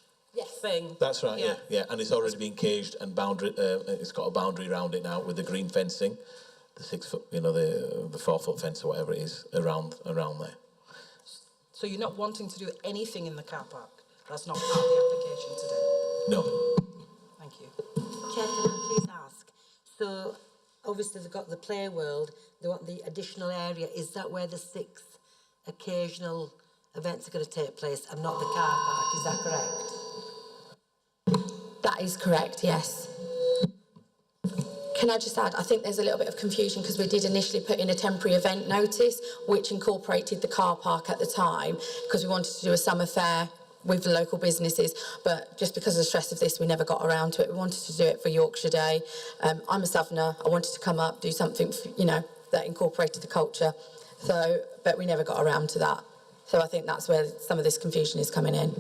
Speaker 1: thing?
Speaker 7: That's right, yeah. And it's already been caged and boundary. It's got a boundary around it now with the green fencing, the 6 foot, the 4 foot fence or whatever it is around there.
Speaker 1: So you're not wanting to do anything in the car park? That's not part of the application today?
Speaker 7: No.
Speaker 1: Thank you.
Speaker 14: Chair, can I please ask? So, obviously they've got the play world, they want the additional area. Is that where the 6 occasional events are going to take place and not the car park? Is that correct?
Speaker 6: That is correct, yes. Can I just add, I think there's a little bit of confusion because we did initially put in a temporary event notice which incorporated the car park at the time because we wanted to do a summer fair with the local businesses, but just because of the stress of this we never got around to it. We wanted to do it for Yorkshire Day. I'm a southerner, I wanted to come up, do something, that incorporated the culture, but we never got around to that. So I think that's where some of this confusion is coming in.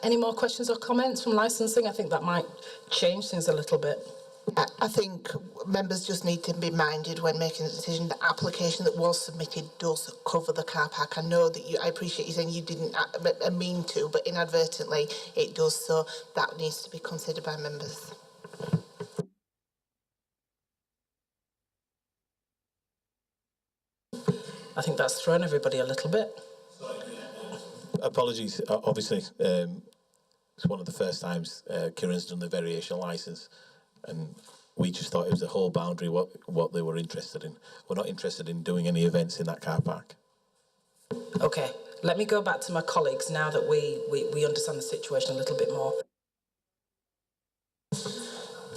Speaker 1: Any more questions or comments from licensing? I think that might change things a little bit.
Speaker 5: I think members just need to be minded when making a decision. The application that was submitted does cover the car park. I know that I appreciate you saying you didn't mean to, but inadvertently it does, so that needs to be considered by members.
Speaker 1: I think that's thrown everybody a little bit.
Speaker 7: Apologies, obviously, it's one of the first times Kieran's done the variation licence, and we just thought it was the whole boundary what they were interested in. We're not interested in doing any events in that car park.
Speaker 1: Okay, let me go back to my colleagues now that we understand the situation a little bit more.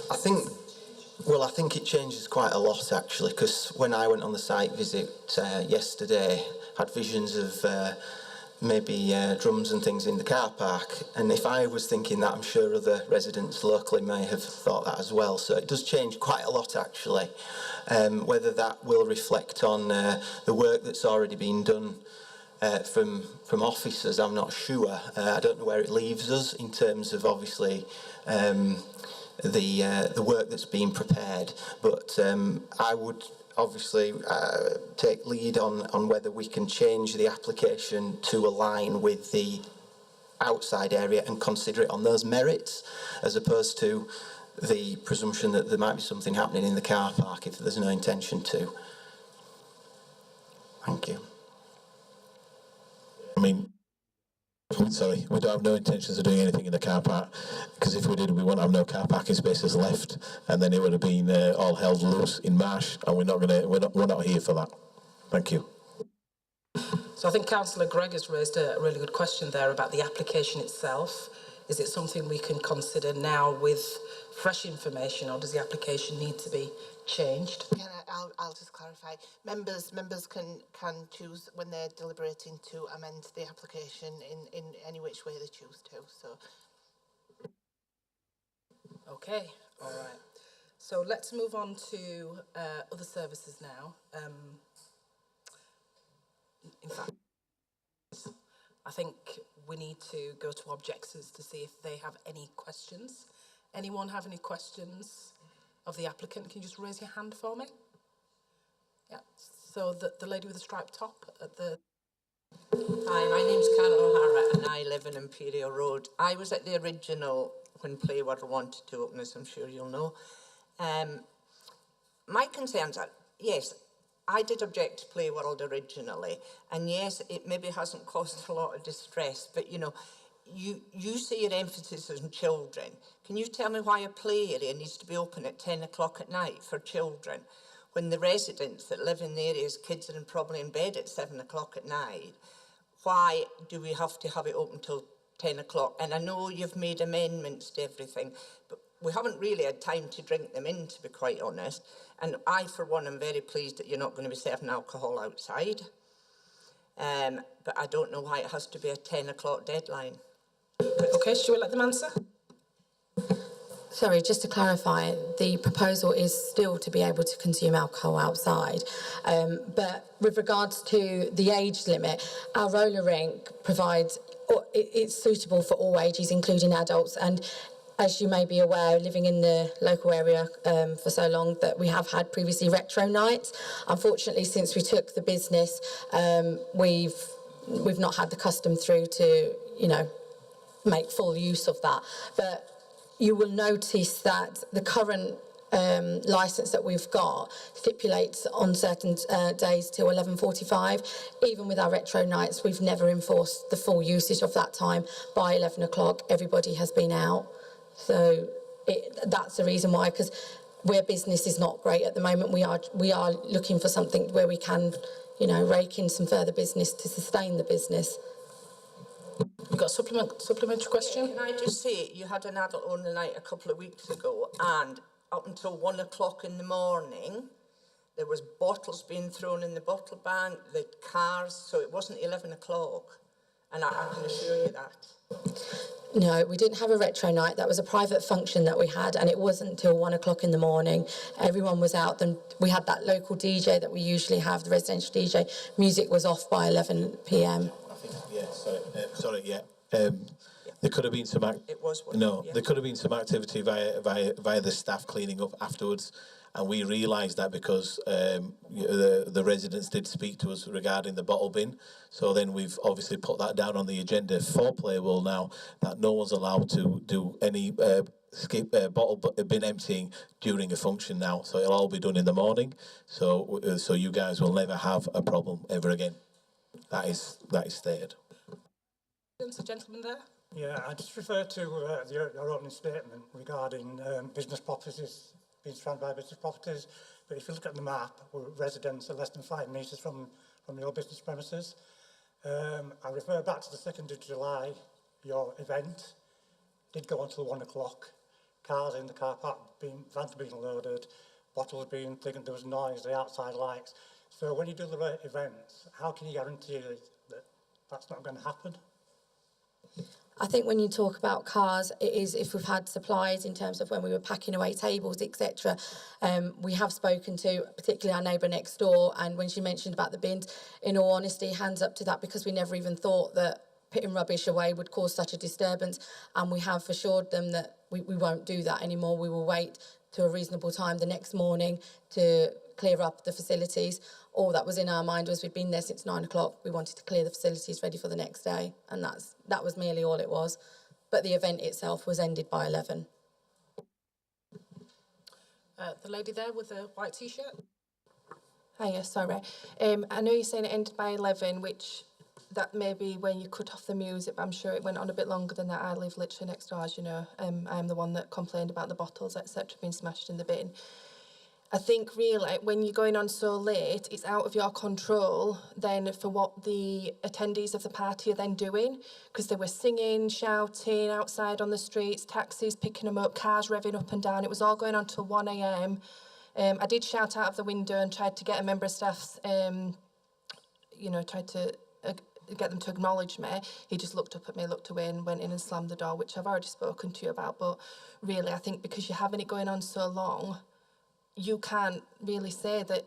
Speaker 2: I think it changes quite a lot actually, because when I went on the site visit yesterday, had visions of maybe drums and things in the car park, and if I was thinking that, I'm sure other residents locally may have thought that as well. So it does change quite a lot actually. Whether that will reflect on the work that's already been done from officers, I'm not sure. I don't know where it leaves us in terms of obviously the work that's been prepared, but I would obviously take lead on whether we can change the application to align with the outside area and consider it on those merits, as opposed to the presumption that there might be something happening in the car park if there's no intention to. Thank you.
Speaker 7: I mean, sorry, we don't have no intentions of doing anything in the car park, because if we did, we wouldn't have no car parking spaces left, and then it would have been all held loose in Marsh, and we're not here for that. Thank you.
Speaker 1: So I think Councillor Gregg has raised a really good question there about the application itself. Is it something we can consider now with fresh information, or does the application need to be changed?
Speaker 5: I'll just clarify. Members can choose when they're deliberating to amend the application in any which way they choose to. So.
Speaker 1: Okay, all right. So let's move on to other services now. In fact, I think we need to go to objectors to see if they have any questions. Anyone have any questions of the applicant? Can you just raise your hand for me? Yeah. So the lady with the striped top at the...
Speaker 15: Hi, my name's Carol O'Hara and I live in Imperial Road. I was at the original when Playworld wanted to open, as I'm sure you'll know. My concerns are, yes, I did object to Playworld originally, and yes, it maybe hasn't caused a lot of distress, but you know, you say your emphasis on children. Can you tell me why a play area needs to be open at 10 o'clock at night for children, when the residents that live in the area's kids are probably in bed at 7 o'clock at night? Why do we have to have it open till 10 o'clock? And I know you've made amendments to everything, but we haven't really had time to drink them in, to be quite honest. And I, for one, am very pleased that you're not going to be serving alcohol outside. But I don't know why it has to be a 10 o'clock deadline.
Speaker 1: Okay, should we let them answer?
Speaker 6: Sorry, just to clarify, the proposal is still to be able to consume alcohol outside. But with regards to the age limit, our roller rink provides, it's suitable for all ages, including adults. And as you may be aware, living in the local area for so long, that we have had previously retro nights. Unfortunately, since we took the business, we've not had the custom through to, you know, make full use of that. But you will notice that the current licence that we've got stipulates on certain days till 11:45. Even with our retro nights, we've never enforced the full usage of that time. By 11 o'clock, everybody has been out. So that's the reason why, because where business is not great at the moment, we are looking for something where we can, you know, rake in some further business to sustain the business.
Speaker 1: You've got a supplementary question?
Speaker 15: Yeah, can I just say, you had an adult-only night a couple of weeks ago, and up until 1 o'clock in the morning, there was bottles being thrown in the bottle bank, the cars, so it wasn't 11 o'clock. And I can assure you that.
Speaker 6: No, we didn't have a retro night. That was a private function that we had, and it wasn't until 1 o'clock in the morning. Everyone was out. Then we had that local DJ that we usually have, the residential DJ. Music was off by 11 p.m.
Speaker 7: I think, yeah, there could have been some there could have been some activity via the staff cleaning up afterwards, and we realised that because the residents did speak to us regarding the bottle bin. So then we've obviously put that down on the agenda for Playworld now, that no one's allowed to do any bottle bin emptying during a function now. So it'll all be done in the morning. So you guys will never have a problem ever again. That is stated.
Speaker 1: The gentleman there.
Speaker 11: Yeah, I just refer to your opening statement regarding business properties being surrounded by business properties. But if you look at the map, residents are less than 5 metres from your business premises. I refer back to the 2nd of July, your event did go until 1 o'clock. Cars in the car park, vans being loaded, bottles being taken, there was noise, the outside lights. So when you do the events, how can you guarantee that that's not going to happen?
Speaker 6: I think when you talk about cars, it is if we've had supplies in terms of when we were packing away tables, etc. We have spoken to particularly our neighbour next door, and when she mentioned about the bins, in all honesty, hands up to that, because we never even thought that putting rubbish away would cause such a disturbance, and we have assured them that we won't do that anymore. We will wait to a reasonable time the next morning to clear up the facilities. All that was in our mind was we'd been there since 9 o'clock. We wanted to clear the facilities ready for the next day, and that was merely all it was. But the event itself was ended by 11.
Speaker 1: The lady there with the white t-shirt.
Speaker 9: Hiya, sorry. I know you're saying it ended by 11, which that may be when you cut off the music, but I'm sure it went on a bit longer than that. I live literally next door, as you know. I'm the one that complained about the bottles, etc., being smashed in the bin. I think really when you're going on so late, it's out of your control then for what the attendees of the party are then doing, because they were singing, shouting outside on the streets, taxis picking them up, cars revving up and down. It was all going on till 1 a.m. I did shout out of the window and tried to get a member of staff's, tried to get them to acknowledge me. He just looked up at me, looked away and went in and slammed the door, which I've already spoken to you about. But really, I think because you're having it going on so long, you can't really say that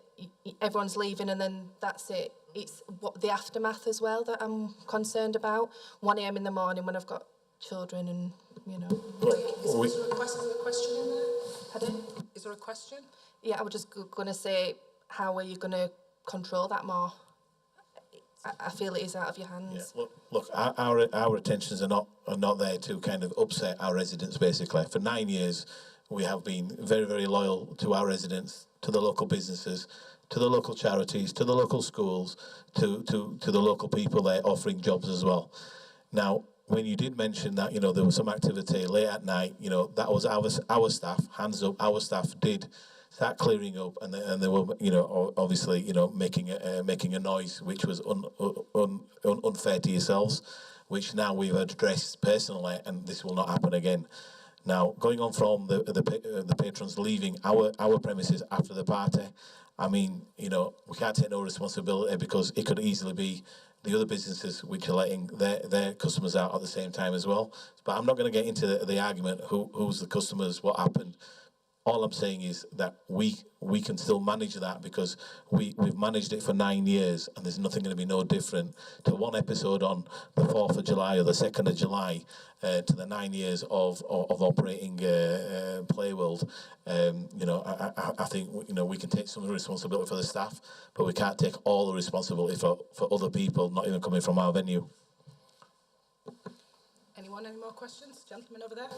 Speaker 9: everyone's leaving and then that's it. It's what the aftermath as well that I'm concerned about. 1 a.m. in the morning when I've got children and,
Speaker 1: Is there a question in there? Pardon? Is there a question?
Speaker 9: Yeah, I was just going to say, how are you going to control that more? I feel it is out of your hands.
Speaker 7: Yeah, look, our intentions are not there to kind of upset our residents. Basically, for 9 years, we have been very, very loyal to our residents, to the local businesses, to the local charities, to the local schools, to the local people there offering jobs as well. Now, when you did mention that, there was some activity late at night, that was our staff, hands up, our staff did start clearing up, and they were, obviously, making a noise which was unfair to yourselves, which now we've addressed personally, and this will not happen again. Now, going on from the patrons leaving our premises after the party, I mean, we can't take no responsibility, because it could easily be the other businesses which are letting their customers out at the same time as well. But I'm not going to get into the argument who's the customers, what happened. All I'm saying is that we can still manage that, because we've managed it for 9 years, and there's nothing going to be no different to one episode on the 4th of July or the 2nd of July to the 9 years of operating Playworld. I think we can take some responsibility for the staff, but we can't take all the responsibility for other people not even coming from our venue.
Speaker 1: Anyone, any more questions? Gentleman over there.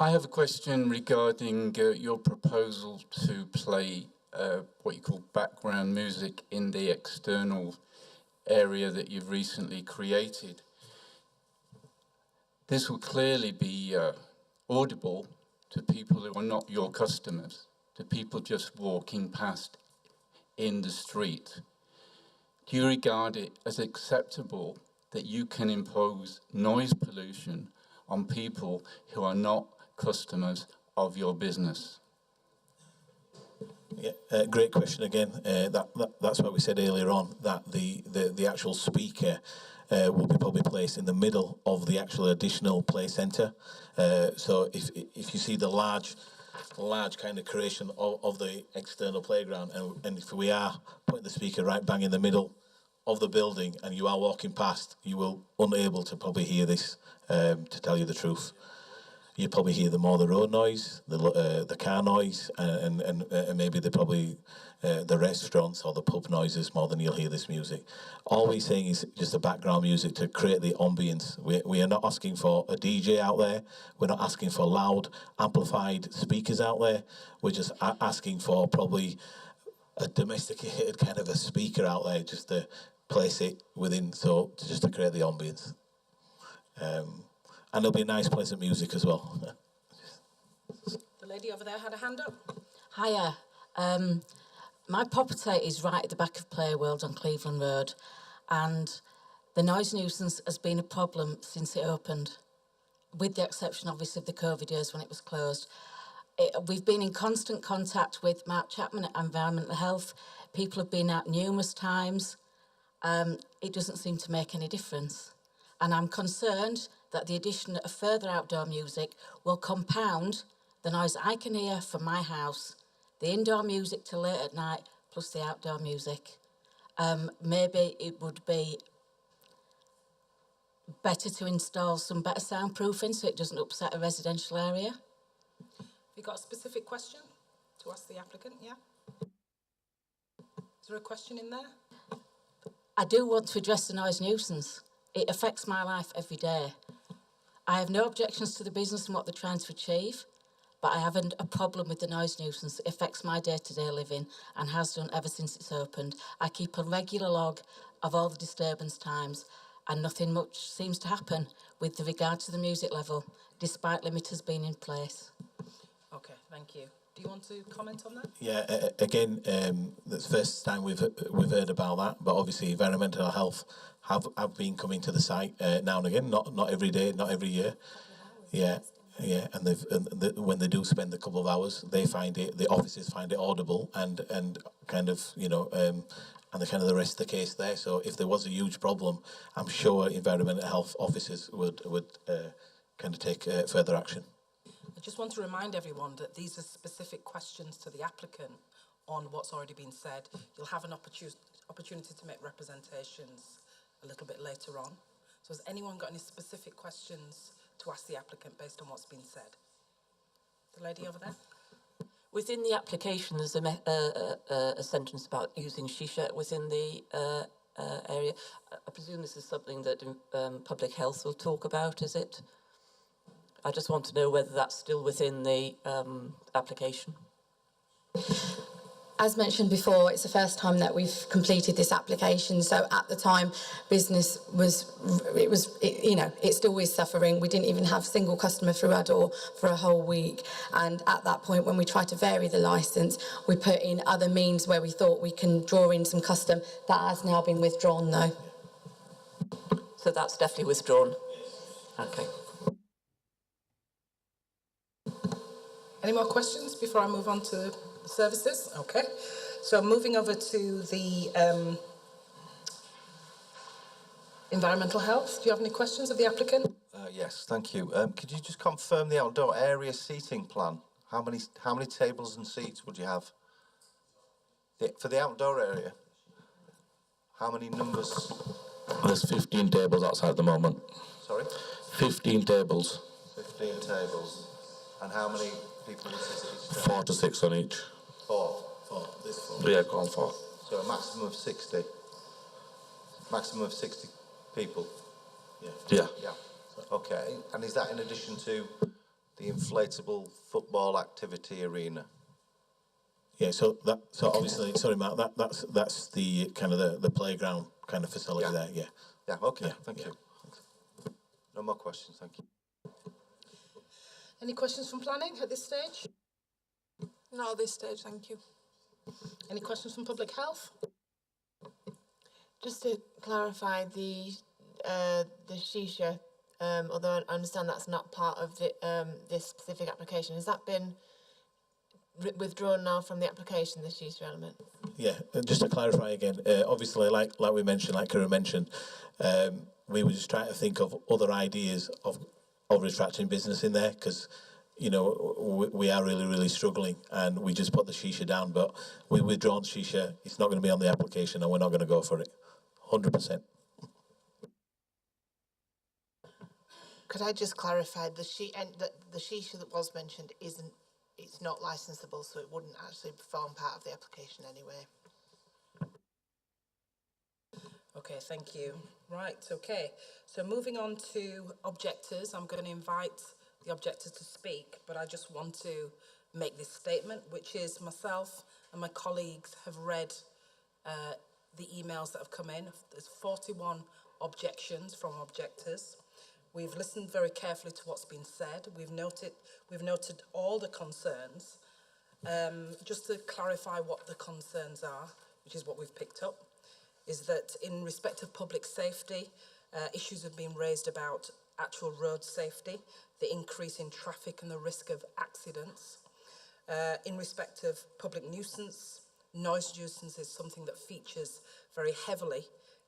Speaker 16: I have a question regarding your proposal to play what you call background music in the external area that you've recently created. This will clearly be audible to people who are not your customers, to people just walking past in the street. Do you regard it as acceptable that you can impose noise pollution on people who are not customers of your business?
Speaker 7: Yeah, great question again. That's what we said earlier on, that the actual speaker will be probably placed in the middle of the actual additional play centre. So if you see the large kind of creation of the external playground, and if we are putting the speaker right bang in the middle of the building and you are walking past, you will unable to probably hear this, to tell you the truth. You probably hear the road noise, the car noise, and maybe the restaurants or the pub noises more than you'll hear this music. All we're saying is just the background music to create the ambience. We are not asking for a DJ out there. We're not asking for loud, amplified speakers out there. We're just asking for probably a domesticated kind of a speaker out there, just to place it within, just to create the ambience. And there'll be nice, pleasant music as well.
Speaker 1: The lady over there had a hand up.
Speaker 10: Hiya. My property is right at the back of Playworld on Cleveland Road, and the noise nuisance has been a problem since it opened, with the exception, obviously, of the COVID years when it was closed. We've been in constant contact with Mark Chapman at Environmental Health. People have been out numerous times. It doesn't seem to make any difference. And I'm concerned that the addition of further outdoor music will compound the noise I can hear from my house, the indoor music till late at night, plus the outdoor music. Maybe it would be better to install some better soundproofing so it doesn't upset a residential area.
Speaker 1: Have you got a specific question to ask the applicant? Yeah? Is there a question in there?
Speaker 10: I do want to address the noise nuisance. It affects my life every day. I have no objections to the business and what they're trying to achieve, but I haven't a problem with the noise nuisance. It affects my day-to-day living and has done ever since it's opened. I keep a regular log of all the disturbance times, and nothing much seems to happen with regard to the music level, despite limiters being in place.
Speaker 1: Okay, thank you. Do you want to comment on that?
Speaker 7: Yeah, again, that's the first time we've heard about that, but obviously Environmental Health have been coming to the site now and again, not every day, not every year. Yeah, and when they do spend a couple of hours, they find it, the officers find it audible and kind of, and the kind of the rest of the case there. So if there was a huge problem, I'm sure Environmental Health officers would kind of take further action.
Speaker 1: I just want to remind everyone that these are specific questions to the applicant on what's already been said. You'll have an opportunity to make representations a little bit later on. So has anyone got any specific questions to ask the applicant based on what's been said? The lady over there.
Speaker 17: Within the application, there's a sentence about using shisha within the area. I presume this is something that public health will talk about, is it? I just want to know whether that's still within the application.
Speaker 6: As mentioned before, it's the first time that we've completed this application. So at the time, business it still is suffering. We didn't even have a single customer through our door for a whole week. And at that point, when we tried to vary the licence, we put in other means where we thought we can draw in some custom. That has now been withdrawn, though.
Speaker 17: So that's definitely withdrawn. Okay.
Speaker 1: Any more questions before I move on to services? Okay. So moving over to the environmental health. Do you have any questions of the applicant?
Speaker 8: Yes, thank you. Could you just confirm the outdoor area seating plan? How many tables and seats would you have? For the outdoor area? How many numbers?
Speaker 13: There's 15 tables outside at the moment.
Speaker 8: Sorry?
Speaker 13: 15 tables.
Speaker 8: 15 tables. And how many people would sit at each
Speaker 13: 4 to 6 on each.
Speaker 8: 4?
Speaker 7: This 4.
Speaker 13: Yeah, go on 4.
Speaker 8: So a maximum of 60? Maximum of 60 people?
Speaker 13: Yeah.
Speaker 8: Yeah. Okay. And is that in addition to the inflatable football activity arena?
Speaker 7: Yeah, so obviously, sorry, Mark, that's the kind of the playground kind of facility there, yeah.
Speaker 8: Yeah, okay, thank you. No more questions, thank you.
Speaker 1: Any questions from planning at this stage?
Speaker 9: Not at this stage, thank you.
Speaker 1: Any questions from public health?
Speaker 9: Just to clarify, the shisha, although I understand that's not part of this specific application, has that been withdrawn now from the application, the shisha element?
Speaker 7: Yeah, just to clarify again, obviously, like we mentioned, like Kira mentioned, we were just trying to think of other ideas of attracting business in there, because we are really, really struggling, and we just put the shisha down, but we withdrawn shisha. It's not going to be on the application, and we're not going to go for it. 100%.
Speaker 5: Could I just clarify, the shisha that was mentioned it's not licensable, so it wouldn't actually form part of the application anyway.
Speaker 1: Okay, thank you. Right, okay. So moving on to objectors, I'm going to invite the objectors to speak, but I just want to make this statement, which is myself and my colleagues have read the emails that have come in. There's 41 objections from objectors. We've listened very carefully to what's been said. We've noted all the concerns. Just to clarify what the concerns are, which is what we've picked up, is that in respect of public safety, issues have been raised about actual road safety, the increase in traffic and the risk of accidents. In respect of public nuisance, noise nuisance is something that features very heavily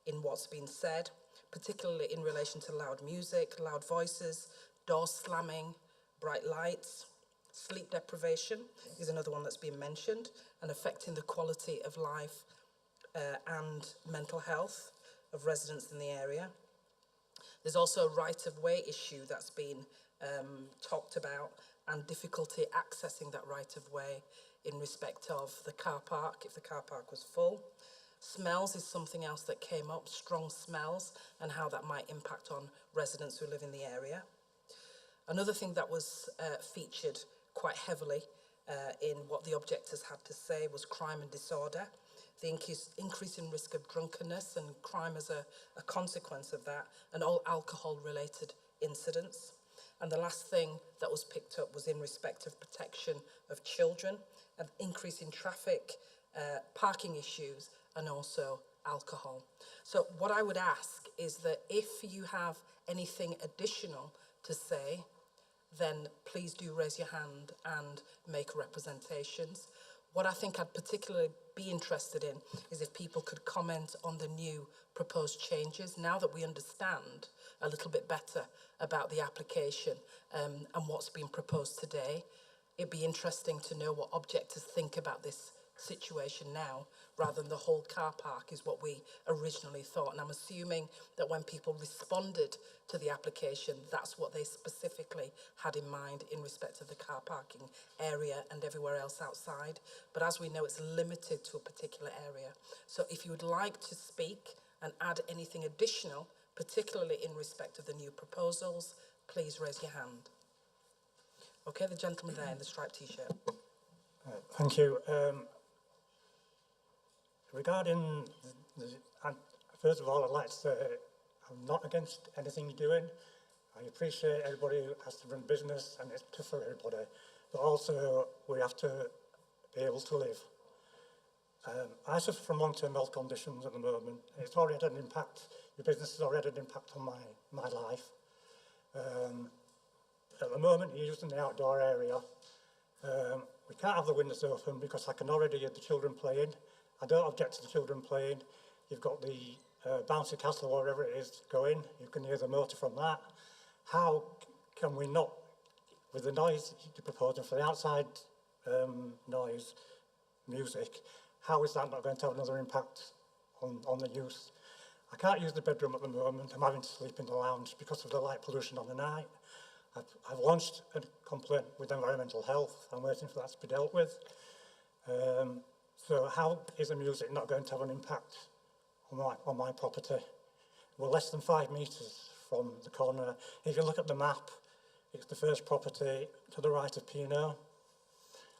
Speaker 1: in what's been said, particularly in relation to loud music, loud voices, door slamming, bright lights. Sleep deprivation is another one that's been mentioned, and affecting the quality of life and mental health of residents in the area. There's also a right-of-way issue that's been talked about, and difficulty accessing that right-of-way in respect of the car park, if the car park was full. Smells is something else that came up, strong smells, and how that might impact on residents who live in the area. Another thing that was featured quite heavily in what the objectors had to say was crime and disorder, the increase in risk of drunkenness and crime as a consequence of that, and all alcohol-related incidents. And the last thing that was picked up was in respect of protection of children, an increase in traffic, parking issues, and also alcohol. So what I would ask is that if you have anything additional to say, then please do raise your hand and make representations. What I think I'd particularly be interested in is if people could comment on the new proposed changes, now that we understand a little bit better about the application and what's been proposed today. It'd be interesting to know what objectors think about this situation now, rather than the whole car park is what we originally thought. And I'm assuming that when people responded to the application, that's what they specifically had in mind in respect of the car parking area and everywhere else outside. But as we know, it's limited to a particular area. So if you would like to speak and add anything additional, particularly in respect of the new proposals, please raise your hand. Okay, the gentleman there in the striped t-shirt.
Speaker 11: Thank you. Regarding, first of all, I'd like to say I'm not against anything you're doing. I appreciate everybody who has to run business and it's tough for everybody, but also we have to be able to live. I suffer from long-term health conditions at the moment. It's already had an impact, your business has already had an impact on my life. At the moment, you're using the outdoor area. We can't have the windows open because I can already hear the children playing. I don't object to the children playing. You've got the bouncy castle or whatever it is going. You can hear the motor from that. How can we not, with the noise you're proposing for the outside noise, music, how is that not going to have another impact on the use? I can't use the bedroom at the moment. I'm having to sleep in the lounge because of the light pollution on the night. I've launched a complaint with environmental health. I'm waiting for that to be dealt with. So how is the music not going to have an impact on my property? We're less than 5 metres from the corner. If you look at the map, it's the first property to the right of Pino.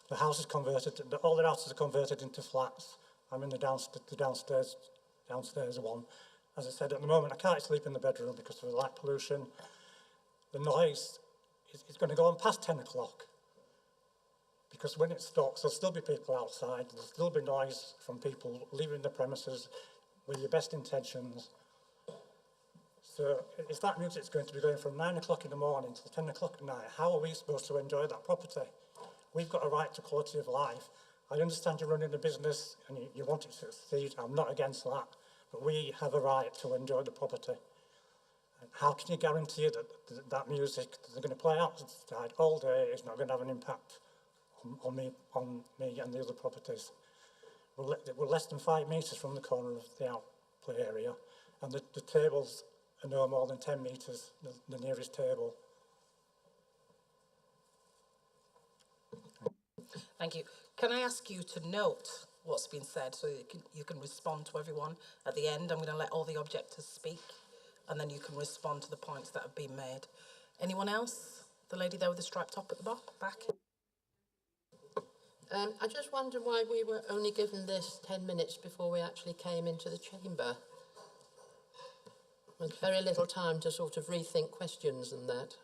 Speaker 11: The house is converted, all the houses are converted into flats. I'm in the downstairs one. As I said, at the moment, I can't sleep in the bedroom because of the light pollution. The noise is going to go on past 10 o'clock. Because when it stops, there'll still be people outside, there'll still be noise from people leaving the premises with your best intentions. So if that music's going to be going from 9 o'clock in the morning till 10 o'clock at night, how are we supposed to enjoy that property? We've got a right to quality of life. I understand you're running a business and you want it to succeed. I'm not against that. But we have a right to enjoy the property. And how can you guarantee that that music that they're going to play outside all day is not going to have an impact on me and the other properties? We're less than 5 metres from the corner of the outplay area, and the tables are no more than 10 metres, the nearest table.
Speaker 1: Thank you. Can I ask you to note what's been said so you can respond to everyone at the end? I'm going to let all the objectors speak, and then you can respond to the points that have been made. Anyone else? The lady there with the striped top at the back.
Speaker 18: I just wonder why we were only given this 10 minutes before we actually came into the chamber. With very little time to sort of rethink questions and that.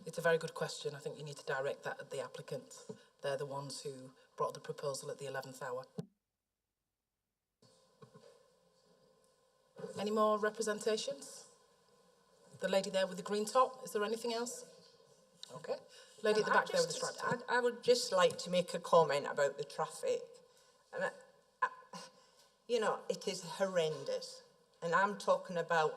Speaker 1: It's a very good question. I think you need to direct that at the applicants. They're the ones who brought the proposal at the 11th hour. Any more representations? The lady there with the green top, is there anything else? Okay. Lady at the back there with the striped top.
Speaker 15: I would just like to make a comment about the traffic. And you know, it is horrendous. And I'm talking about,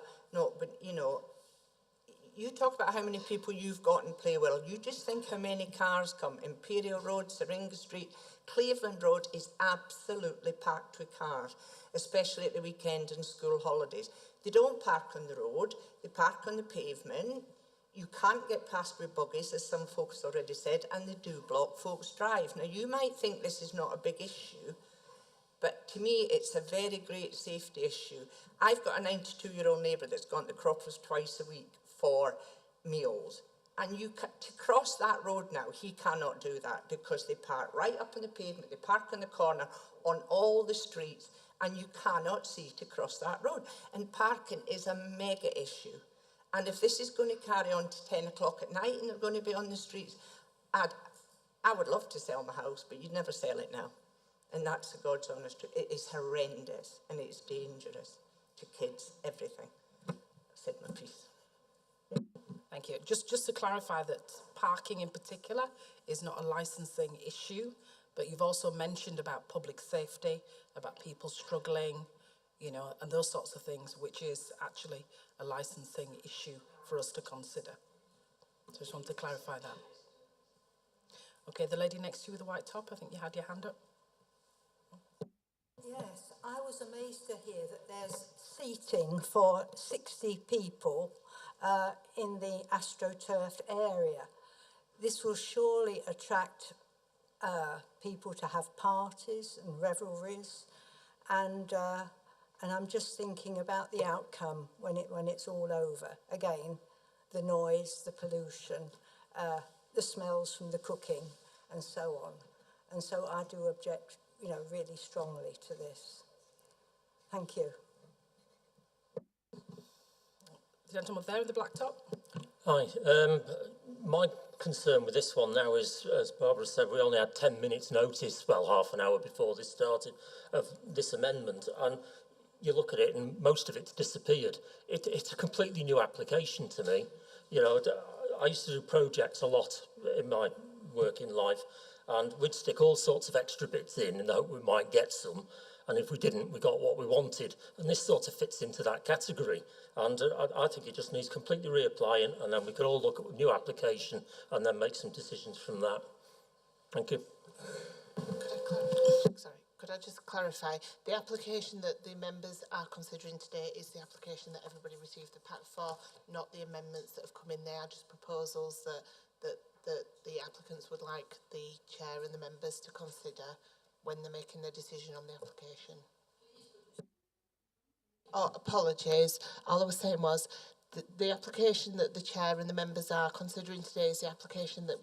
Speaker 15: you talk about how many people you've got in Playworld. You just think how many cars come. Imperial Road, Syringa Street, Cleveland Road is absolutely packed with cars, especially at the weekend and school holidays. They don't park on the road, they park on the pavement. You can't get past with buggies, as some folks already said, and they do block folks' drive. Now, you might think this is not a big issue, but to me, it's a very great safety issue. I've got a 92-year-old neighbour that's gone to Croppers twice a week for meals. And to cross that road now, he cannot do that because they park right up on the pavement, they park on the corner, on all the streets, and you cannot see to cross that road. And parking is a mega issue. And if this is going to carry on to 10 o'clock at night and they're going to be on the streets, I would love to sell my house, but you'd never sell it now. And that's the God's honest truth. It is horrendous and it's dangerous to kids, everything. I said my piece.
Speaker 1: Thank you. Just to clarify that parking in particular is not a licensing issue, but you've also mentioned about public safety, about people struggling, and those sorts of things, which is actually a licensing issue for us to consider. So I just want to clarify that. Okay, the lady next to you with the white top, I think you had your hand up.
Speaker 12: Yes, I was amazed to hear that there's seating for 60 people in the AstroTurf area. This will surely attract people to have parties and revelries, and I'm just thinking about the outcome when it's all over. Again, the noise, the pollution, the smells from the cooking, and so on. And so I do object, really strongly to this. Thank you.
Speaker 1: The gentleman there with the black top.
Speaker 19: Hi. My concern with this one now is, as Barbara said, we only had 10 minutes notice, well, half an hour before this started, of this amendment. And you look at it and most of it's disappeared. It's a completely new application to me. I used to do projects a lot in my working life, and we'd stick all sorts of extra bits in the hope we might get some. And if we didn't, we got what we wanted. And this sort of fits into that category. And I think it just needs completely reapplying, and then we could all look at a new application and then make some decisions from that. Thank you.
Speaker 5: Could I just clarify? The application that the members are considering today is the application that everybody received the pack for, not the amendments that have come in. They are just proposals that the applicants would like the chair and the members to consider when they're making their decision on the application. Oh, apologies. All I was saying was the application that the chair and the members are considering today is the application that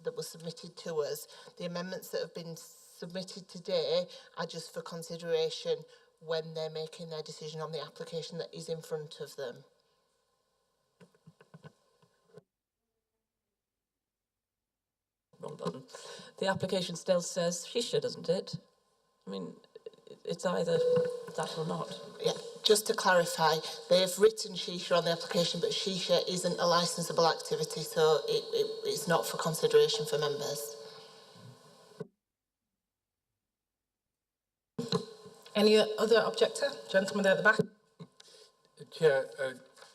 Speaker 5: that was submitted to us. The amendments that have been submitted today are just for consideration when they're making their decision on the application that is in front of them.
Speaker 17: Wrong button. The application still says shisha, doesn't it? I mean, it's either that or not.
Speaker 5: Yeah, just to clarify, they've written shisha on the application, but shisha isn't a licensable activity, so it's not for consideration for members.
Speaker 1: Any other objector? Gentleman there at the back.
Speaker 16: Chair,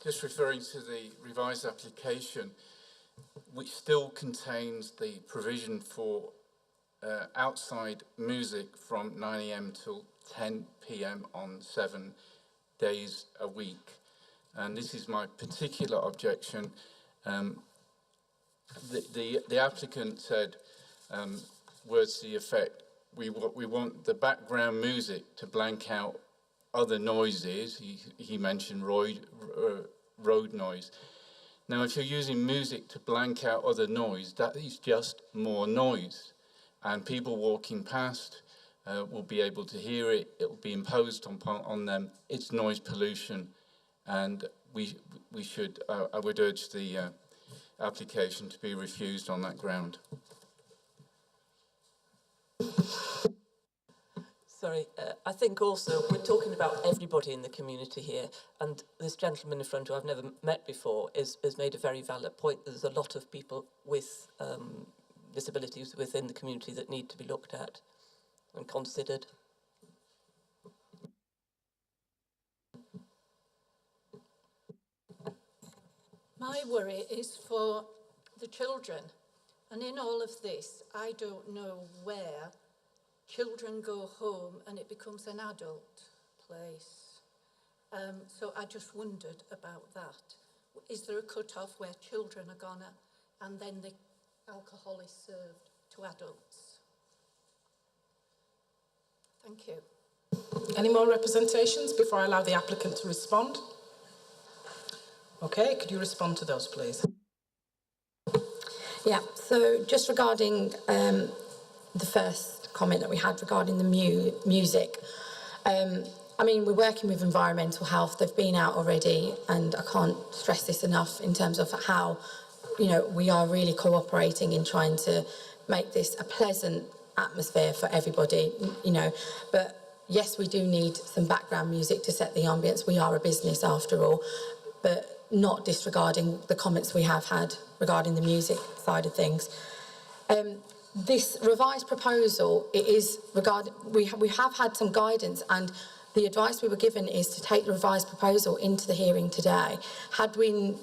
Speaker 16: just referring to the revised application, which still contains the provision for outside music from 9 AM till 10 PM on 7 days a week. And this is my particular objection. The applicant said, words to the effect, we want the background music to blank out other noises. He mentioned road noise. Now, if you're using music to blank out other noise, that is just more noise. And people walking past will be able to hear it. It will be imposed on them. It's noise pollution. And I would urge the application to be refused on that ground.
Speaker 17: Sorry, I think also we're talking about everybody in the community here, and this gentleman in front who I've never met before has made a very valid point. There's a lot of people with disabilities within the community that need to be looked at and considered.
Speaker 12: My worry is for the children, and in all of this, I don't know where children go home and it becomes an adult place. So I just wondered about that. Is there a cut-off where children are gonna, and then the alcohol is served to adults? Thank you.
Speaker 1: Any more representations before I allow the applicant to respond? Okay, could you respond to those, please?
Speaker 6: Yeah, so just regarding the first comment that we had regarding the music, I mean, we're working with environmental health. They've been out already, and I can't stress this enough in terms of how, we are really cooperating in trying to make this a pleasant atmosphere for everybody, But yes, we do need some background music to set the ambience. We are a business after all, but not disregarding the comments we have had regarding the music side of things. This revised proposal, we have had some guidance, and the advice we were given is to take the revised proposal into the hearing today. Had we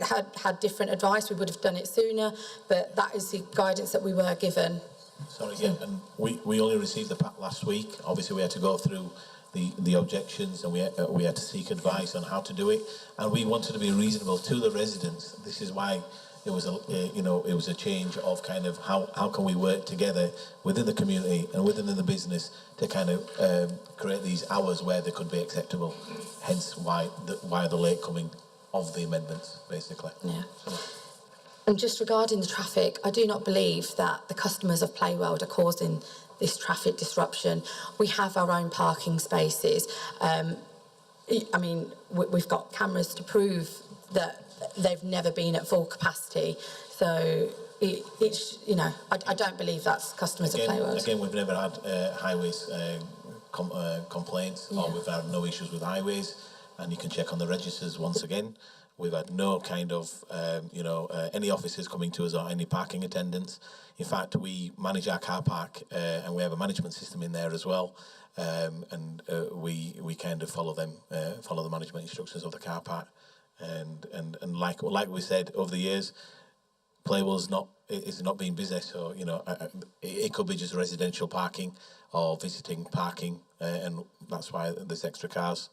Speaker 6: had different advice, we would have done it sooner, but that is the guidance that we were given.
Speaker 7: Sorry, yeah, and we only received the pack last week. Obviously, we had to go through the objections, and we had to seek advice on how to do it, and we wanted to be reasonable to the residents. This is why it was a change of kind of how can we work together within the community and within the business to kind of create these hours where they could be acceptable. Hence why the late coming of the amendments, basically.
Speaker 6: Yeah. And just regarding the traffic, I do not believe that the customers of Playworld are causing this traffic disruption. We have our own parking spaces. I mean, we've got cameras to prove that they've never been at full capacity. So it's, you know, I don't believe that's customers of Playworld.
Speaker 7: Again, we've never had highways complaints, or we've had no issues with highways, and you can check on the registers once again. We've had no kind of, any officers coming to us or any parking attendants. In fact, we manage our car park and we have a management system in there as well. We kind of follow the management instructions of the car park. And like we said, over the years, Playworld's not being busy. So, it could be just residential parking or visiting parking. And that's why there's extra cars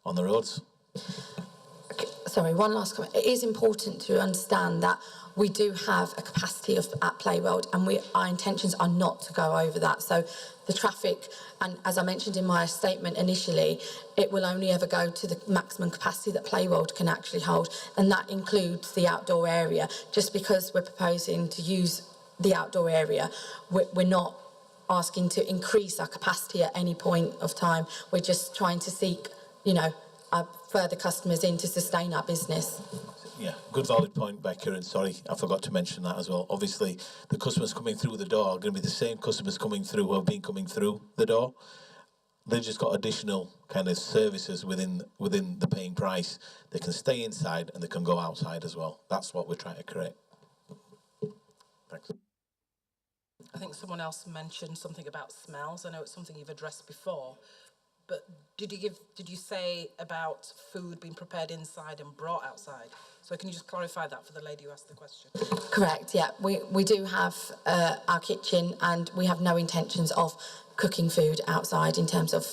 Speaker 7: on the roads.
Speaker 6: Sorry, one last comment. It is important to understand that we do have a capacity at Playworld, and our intentions are not to go over that. So the traffic, and as I mentioned in my statement initially, it will only ever go to the maximum capacity that Playworld can actually hold, and that includes the outdoor area. Just because we're proposing to use the outdoor area, we're not asking to increase our capacity at any point of time. We're just trying to seek, further customers in to sustain our business.
Speaker 7: Yeah, good valid point by Kieran. Sorry, I forgot to mention that as well. Obviously, the customers coming through the door are going to be the same customers coming through who have been coming through the door. They've just got additional kind of services within the paying price. They can stay inside and they can go outside as well. That's what we're trying to create. Thanks.
Speaker 1: I think someone else mentioned something about smells. I know it's something you've addressed before, but did you say about food being prepared inside and brought outside? So can you just clarify that for the lady who asked the question?
Speaker 6: Correct, yeah. We do have our kitchen, and we have no intentions of cooking food outside in terms of,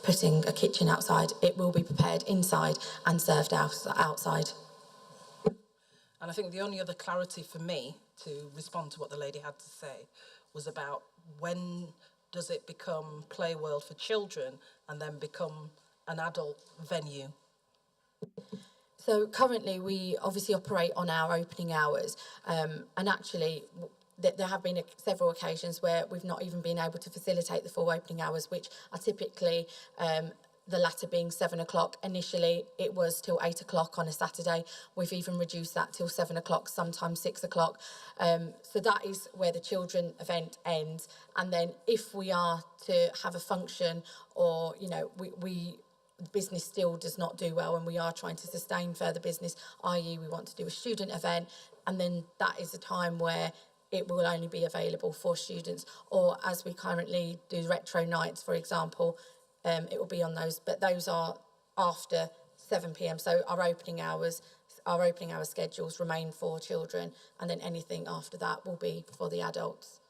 Speaker 6: putting a kitchen outside. It will be prepared inside and served outside.
Speaker 1: And I think the only other clarity for me to respond to what the lady had to say was about when does it become Playworld for children and then become an adult venue?
Speaker 6: So currently we obviously operate on our opening hours, and actually there have been several occasions where we've not even been able to facilitate the full opening hours, which are typically the latter being 7 o'clock. Initially, it was till 8 o'clock on a Saturday. We've even reduced that till 7 o'clock, sometimes 6 o'clock. So that is where the children event ends. And then if we are to have a function, or, business still does not do well and we are trying to sustain further business, i.e. we want to do a student event, and then that is a time where it will only be available for students. Or as we currently do retro nights, for example, it will be on those, but those are after 7 p.m. So our opening hour schedules remain for children, and then anything after that will be for the adults.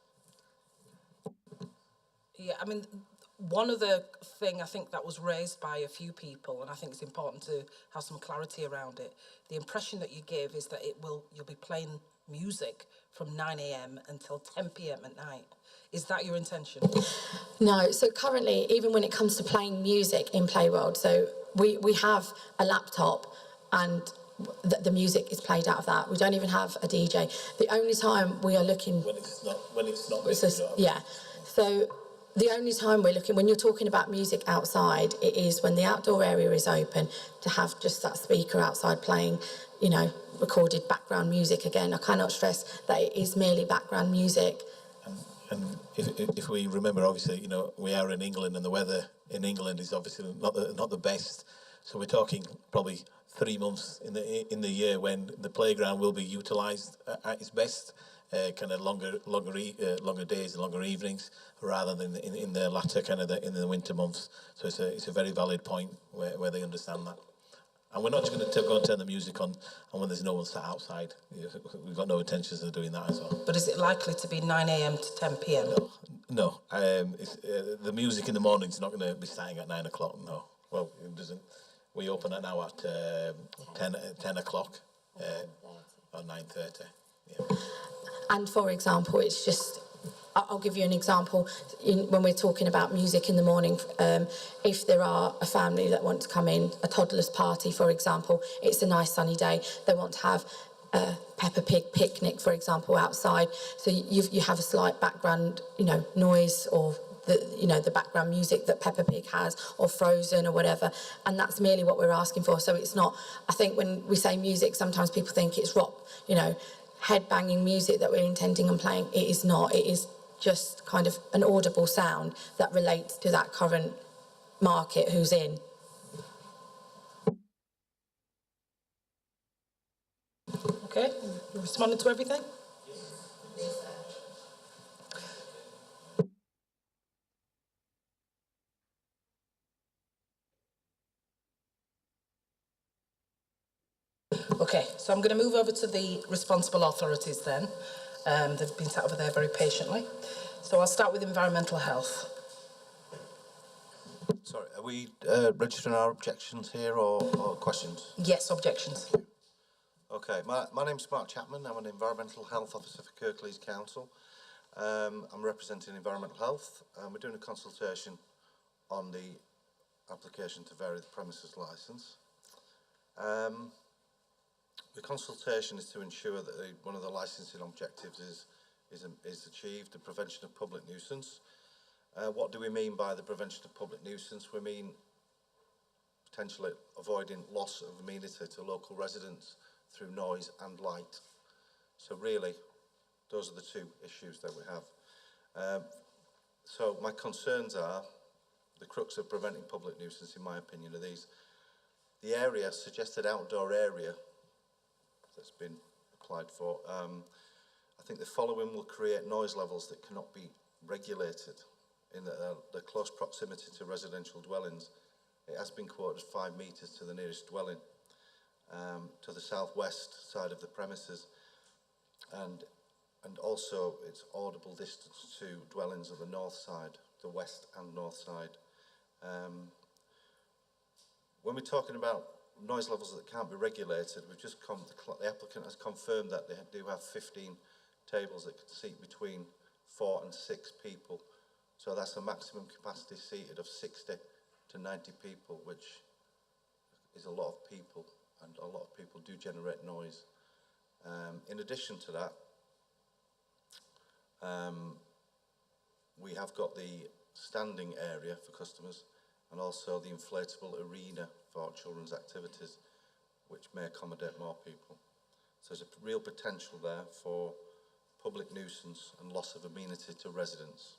Speaker 1: Yeah, I mean, one other thing I think that was raised by a few people, and I think it's important to have some clarity around it. The impression that you give is that you'll be playing music from 9 a.m. until 10 p.m. at night. Is that your intention?
Speaker 6: No, so currently, even when it comes to playing music in Playworld, so we have a laptop and the music is played out of that. We don't even have a DJ. The only time we are looking...
Speaker 7: When it's not
Speaker 6: yeah. So the only time we're looking, when you're talking about music outside, it is when the outdoor area is open, to have just that speaker outside playing, recorded background music. Again, I cannot stress that it is merely background music.
Speaker 7: And if we remember, obviously, we are in England, and the weather in England is obviously not the best. So we're talking probably 3 months in the year when the playground will be utilised at its best, kind of longer days, longer evenings, rather than in the latter in the winter months. So it's a very valid point where they understand that. And we're not just going to go and turn the music on and when there's no one sat outside. We've got no intentions of doing that as well.
Speaker 1: But is it likely to be 9 a.m. to 10 p.m?
Speaker 7: No. The music in the morning is not going to be starting at 9 o'clock, no. Well, it doesn't. We open it now at 10 o'clock or 9:30. Yeah.
Speaker 6: And for example, it's just, I'll give you an example. When we're talking about music in the morning, if there are a family that want to come in, a toddler's party, for example, it's a nice sunny day, they want to have a Peppa Pig picnic, for example, outside. So you have a slight background, noise or the background music that Peppa Pig has, or Frozen or whatever, and that's merely what we're asking for. So it's not, I think when we say music, sometimes people think it's rock, head-banging music that we're intending on playing. It is not. It is just kind of an audible sound that relates to that current market who's in.
Speaker 1: Okay, you responded to everything? Okay, so I'm going to move over to the responsible authorities then. They've been sat over there very patiently. So I'll start with environmental health.
Speaker 8: Sorry, are we registering our objections here or questions?
Speaker 1: Yes, objections.
Speaker 8: Okay, my name's Mark Chapman. I'm an environmental health officer for Kirklees Council. I'm representing environmental health. We're doing a consultation on the application to vary the premises licence. The consultation is to ensure that one of the licensing objectives is achieved, the prevention of public nuisance. What do we mean by the prevention of public nuisance? We mean potentially avoiding loss of amenity to local residents through noise and light. So really, those are the two issues that we have. So my concerns are, the crux of preventing public nuisance, in my opinion, are these. The area, suggested outdoor area, that's been applied for, I think the following will create noise levels that cannot be regulated in the close proximity to residential dwellings. It has been quoted as 5 metres to the nearest dwelling, to the southwest side of the premises, and also its audible distance to dwellings of the north side, the west and north side. When we're talking about noise levels that can't be regulated, the applicant has confirmed that they do have 15 tables that can seat between 4 and 6 people. So that's a maximum capacity seated of 60 to 90 people, which is a lot of people, and a lot of people do generate noise. In addition to that, we have got the standing area for customers and also the inflatable arena for children's activities, which may accommodate more people. So there's a real potential there for public nuisance and loss of amenity to residents.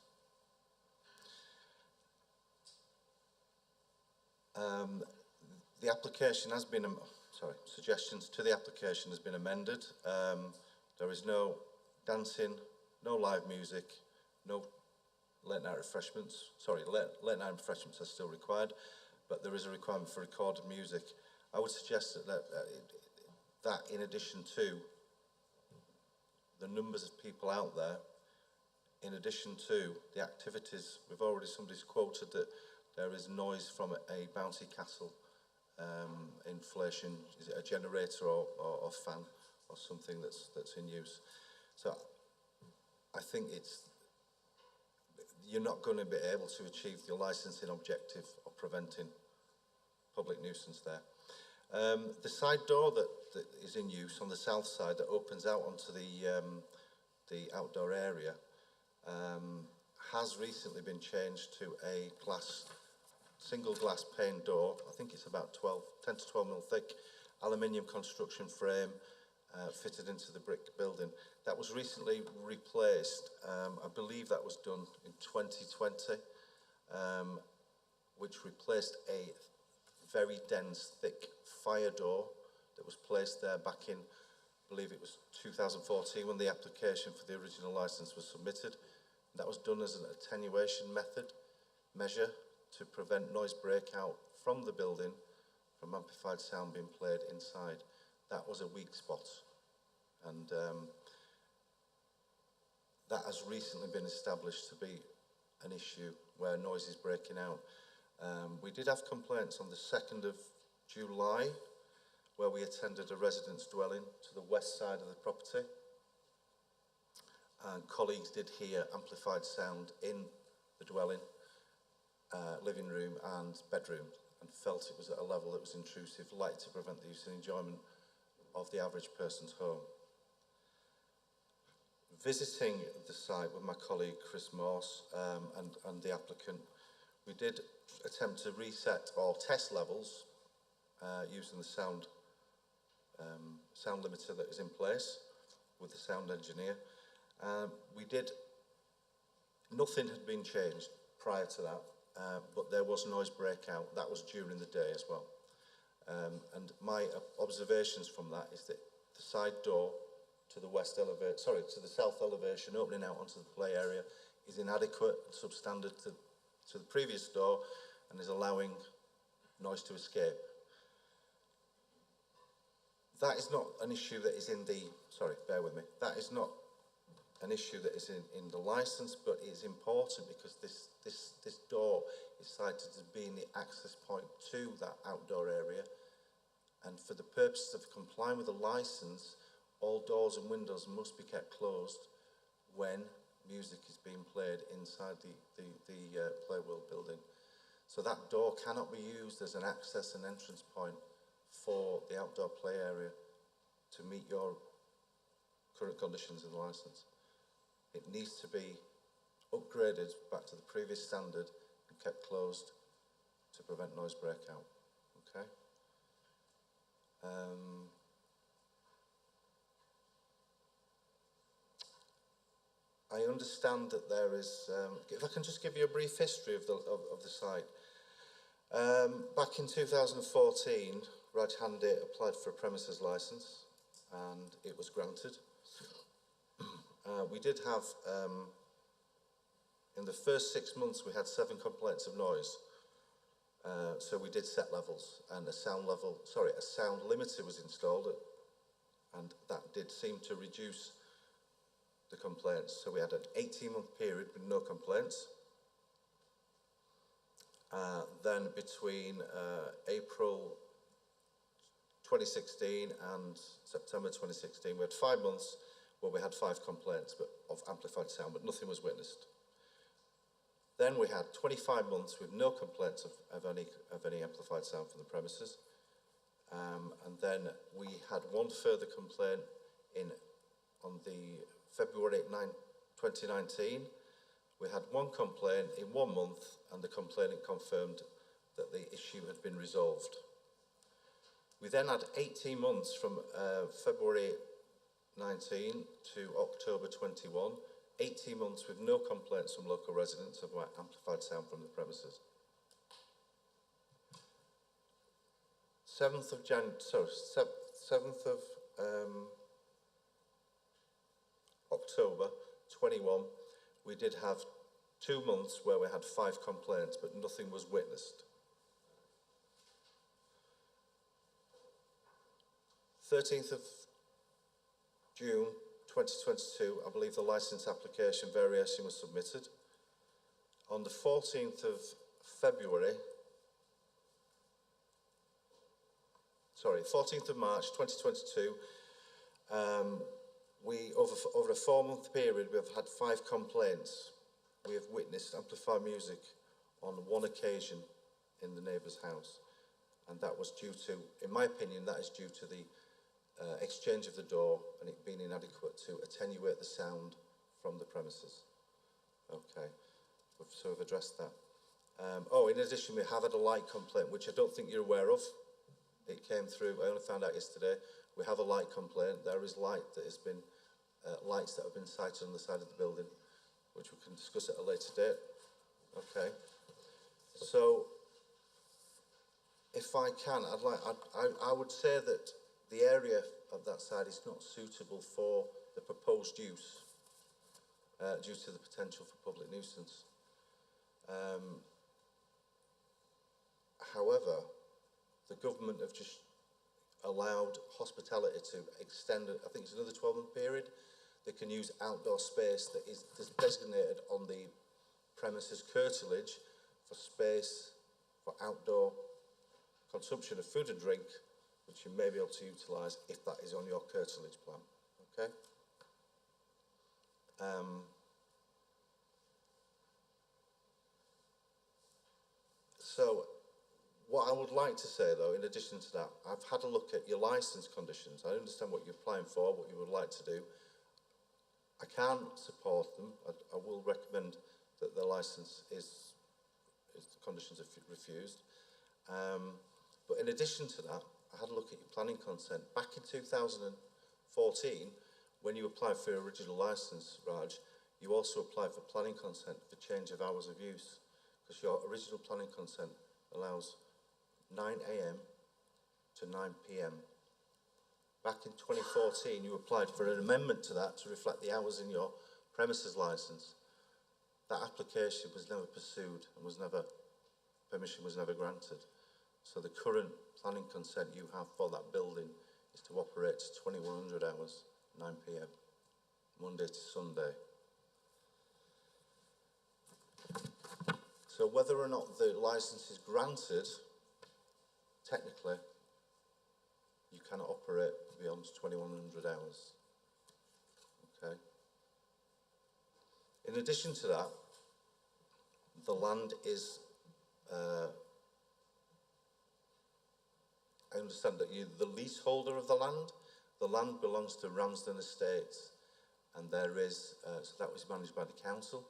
Speaker 8: The application has been, suggestions to the application has been amended. There is no dancing, no live music, no late night refreshments. Late night refreshments are still required, but there is a requirement for recorded music. I would suggest that in addition to the numbers of people out there, in addition to the activities, somebody's quoted that there is noise from a bouncy castle inflation. Is it a generator or fan or something that's in use? So I think you're not going to be able to achieve the licensing objective of preventing public nuisance there. The side door that is in use on the south side that opens out onto the outdoor area has recently been changed to a single glass pane door. I think it's about 10 to 12 mil thick, aluminium construction frame fitted into the brick building. That was recently replaced. I believe that was done in 2020, which replaced a very dense, thick fire door that was placed there back in, I believe it was 2014 when the application for the original licence was submitted. That was done as an attenuation measure to prevent noise breakout from the building from amplified sound being played inside. That was a weak spot. And that has recently been established to be an issue where noise is breaking out. We did have complaints on the 2nd of July where we attended a residence dwelling to the west side of the property. And colleagues did hear amplified sound in the dwelling, living room and bedroom, and felt it was at a level that was intrusive, likely to prevent the use and enjoyment of the average person's home. Visiting the site with my colleague Chris Morse and the applicant, we did attempt to reset or test levels using the sound limiter that is in place with the sound engineer. Nothing had been changed prior to that, but there was noise breakout. That was during the day as well. And my observations from that is that the side door to the south elevation opening out onto the play area is inadequate and substandard to the previous door and is allowing noise to escape. That is not an issue that is in the, bear with me, that is not an issue that is in the licence, but it is important because this door is cited as being the access point to that outdoor area, and for the purposes of complying with the licence, all doors and windows must be kept closed when music is being played inside the Playworld building. So that door cannot be used as an access and entrance point for the outdoor play area to meet your current conditions in the licence. It needs to be upgraded back to the previous standard and kept closed to prevent noise breakout. Okay? I understand that there is, if I can just give you a brief history of the site. Back in 2014, Raj Hande applied for a premises licence and it was granted. We did have, in the first 6 months, we had 7 complaints of noise. So we did set levels and a sound limiter was installed and that did seem to reduce the complaints. So we had an 18-month period with no complaints. Then between April 2016 and September 2016, we had 5 months where we had 5 complaints of amplified sound, but nothing was witnessed. Then we had 25 months with no complaints of any amplified sound from the premises. And then we had one further complaint on the February 9, 2019. We had one complaint in 1 month and the complainant confirmed that the issue had been resolved. We then had 18 months from February 19 to October 21, 18 months with no complaints from local residents of amplified sound from the premises. 7th of October 21, we did have 2 months where we had 5 complaints, but nothing was witnessed. 13th of June 2022, I believe the licence application variation was submitted. On the 14th of March 2022, over a 4-month period, we have had 5 complaints. We have witnessed amplified music on 1 occasion in the neighbour's house. And that was due to, in my opinion, that is due to the exchange of the door and it being inadequate to attenuate the sound from the premises. Okay, so we've addressed that. In addition, we have had a light complaint, which I don't think you're aware of. It came through, I only found out yesterday. We have a light complaint. There is light that has been, lights that have been sighted on the side of the building, which we can discuss at a later date. Okay, so if I can, I would say that the area of that side is not suitable for the proposed use due to the potential for public nuisance. However, the government have just allowed hospitality to extend, I think it's another 12-month period. They can use outdoor space that is designated on the premises curtilage for space for outdoor consumption of food and drink, which you may be able to utilise if that is on your curtilage plan. Okay? So, what I would like to say, though, in addition to that, I've had a look at your licence conditions. I understand what you're applying for, what you would like to do. I can't support them. I will recommend that the licence is the conditions are refused. But in addition to that, I had a look at your planning consent. Back in 2014, when you applied for your original licence, Raj, you also applied for planning consent for change of hours of use, because your original planning consent allows 9 a.m. to 9 p.m. Back in 2014, you applied for an amendment to that to reflect the hours in your premises licence. That application was never pursued and permission was never granted. So the current planning consent you have for that building is to operate to 2100 hours, 9 p.m, Monday to Sunday. So whether or not the licence is granted, technically, you cannot operate beyond 2100 hours. Okay. In addition to that, the land is, I understand that you're the leaseholder of the land. The land belongs to Ramsden Estates, and there is, so that was managed by the council.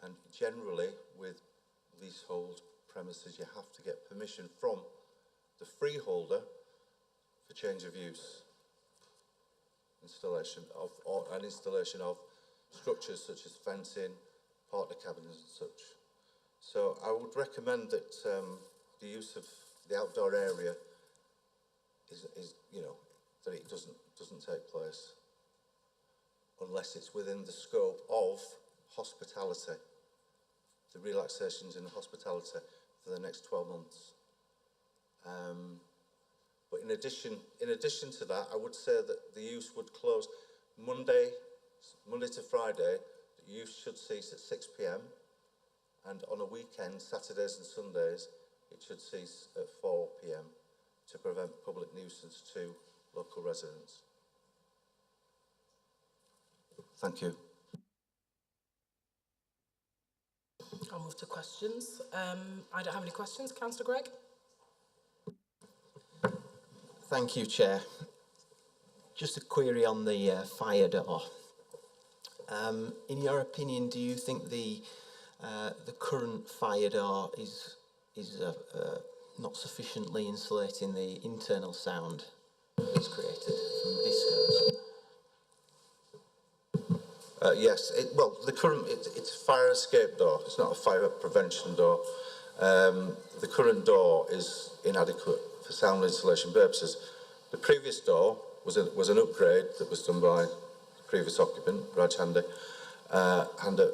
Speaker 8: And generally, with leasehold premises, you have to get permission from the freeholder for change of use, installation of structures such as fencing, partner cabins and such. So I would recommend that the use of the outdoor area is that it doesn't take place unless it's within the scope of hospitality, the relaxations in the hospitality for the next 12 months. But in addition to that, I would say that the use would close Monday to Friday. The use should cease at 6 p.m. and on a weekend, Saturdays and Sundays, it should cease at 4 p.m. to prevent public nuisance to local residents. Thank you.
Speaker 1: I'll move to questions. I don't have any questions. Councillor Gregg?
Speaker 2: Thank you, Chair. Just a query on the fire door. In your opinion, do you think the current fire door is not sufficiently insulating the internal sound that's created from discos?
Speaker 8: Yes, the current, it's a fire escape door. It's not a fire prevention door. The current door is inadequate for sound insulation purposes. The previous door was an upgrade that was done by the previous occupant, Raj Handa,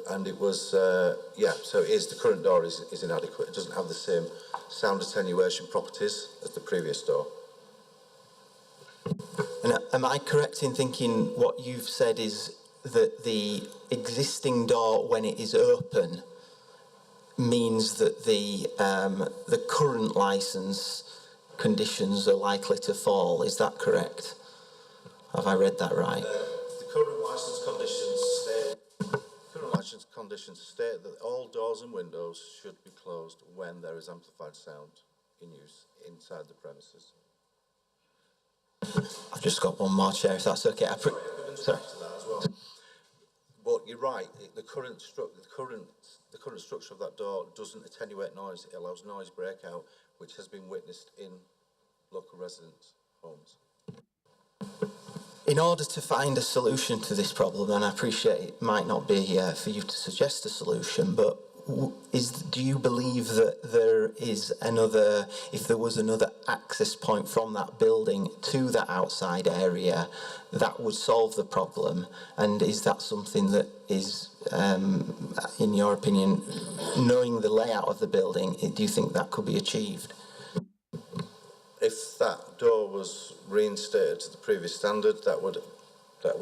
Speaker 8: and it was, so it is, the current door is inadequate. It doesn't have the same sound attenuation properties as the previous door.
Speaker 2: And am I correct in thinking what you've said is that the existing door, when it is open, means that the current licence conditions are likely to fall? Is that correct? Have I read that right?
Speaker 8: The current licence conditions state that all doors and windows should be closed when there is amplified sound in use inside the premises.
Speaker 2: I've just got one more, Chair, if that's okay. Sorry.
Speaker 8: But you're right. The current structure of that door doesn't attenuate noise. It allows noise breakout, which has been witnessed in local residents' homes.
Speaker 2: In order to find a solution to this problem, and I appreciate it might not be for you to suggest a solution, but do you believe that there is if there was another access point from that building to that outside area, that would solve the problem? And is that something that is, in your opinion, knowing the layout of the building, do you think that could be achieved?
Speaker 3: if that door was reinstated to the previous standard, that would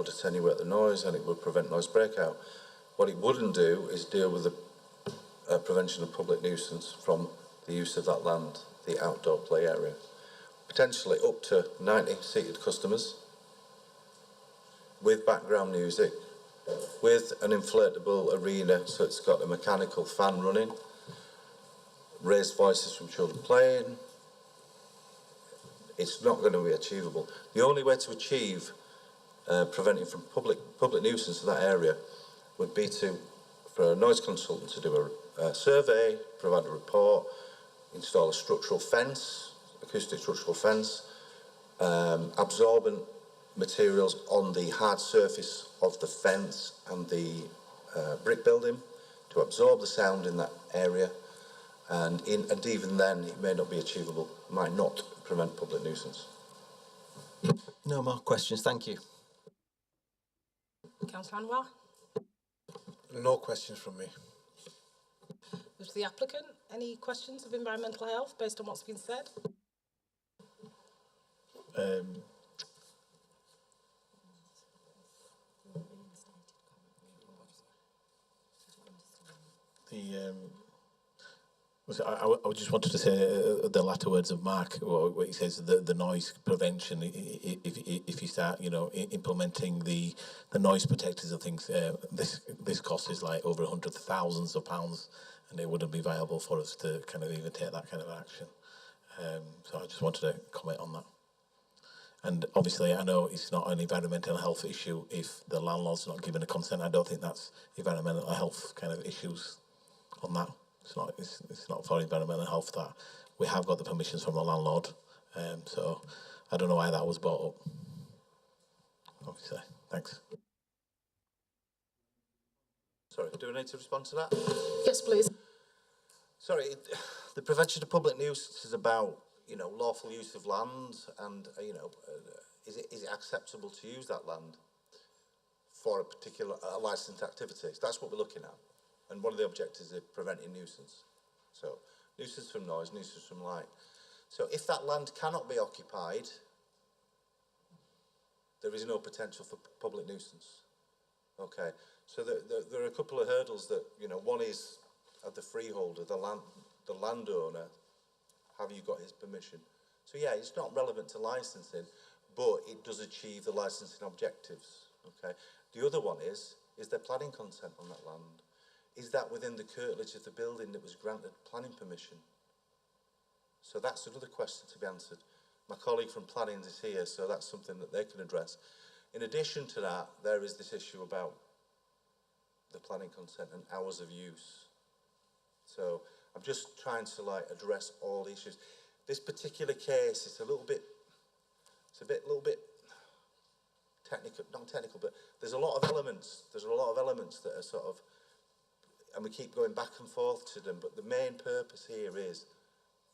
Speaker 3: attenuate the noise and it would prevent noise breakout. What it wouldn't do is deal with the prevention of public nuisance from the use of that land, the outdoor play area. Potentially up to 90 seated customers with background music, with an inflatable arena, so it's got a mechanical fan running, raised voices from children playing. It's not going to be achievable. The only way to achieve preventing from public nuisance in that area would be for a noise consultant to do a survey, provide a report, install a structural fence, acoustic structural fence, absorbent materials on the hard surface of the fence and the brick building to absorb the sound in that area, and even then it may not be achievable, might not prevent public nuisance.
Speaker 2: No more questions, thank you.
Speaker 1: Councillor Anwar?
Speaker 3: No questions from me.
Speaker 1: To the applicant, any questions of environmental health based on what's been said?
Speaker 7: I just wanted to say the latter words of Mark, what he says, the noise prevention. If you start, implementing the noise protectors and things, this cost is like over hundreds of thousands of pounds, and it wouldn't be viable for us to kind of even take that kind of action. So I just wanted to comment on that. And obviously, I know it's not an environmental health issue if the landlord's not given a consent. I don't think that's environmental health kind of issues on that. It's not for environmental health that we have got the permissions from the landlord. So I don't know why that was brought up. Obviously, thanks.
Speaker 3: Sorry, do I need to respond to that?
Speaker 9: Yes, please.
Speaker 3: Sorry, the prevention of public nuisance is about, lawful use of land and, is it acceptable to use that land for a particular licensed activity? That's what we're looking at. And one of the objectives is preventing nuisance. So, nuisance from noise, nuisance from light. So, if that land cannot be occupied, there is no potential for public nuisance. Okay, so there are a couple of hurdles that, one is at the freeholder, the landowner, have you got his permission? So, yeah, it's not relevant to licensing, but it does achieve the licensing objectives. Okay, the other one is there planning consent on that land? Is that within the curtilage of the building that was granted planning permission? So that's another question to be answered. My colleague from planning is here, so that's something that they can address. In addition to that, there is this issue about the planning consent and hours of use. So I'm just trying to address all the issues. This particular case is a little bit technical, not technical, but there's a lot of elements. There's a lot of elements that are sort of, and we keep going back and forth to them, but the main purpose here is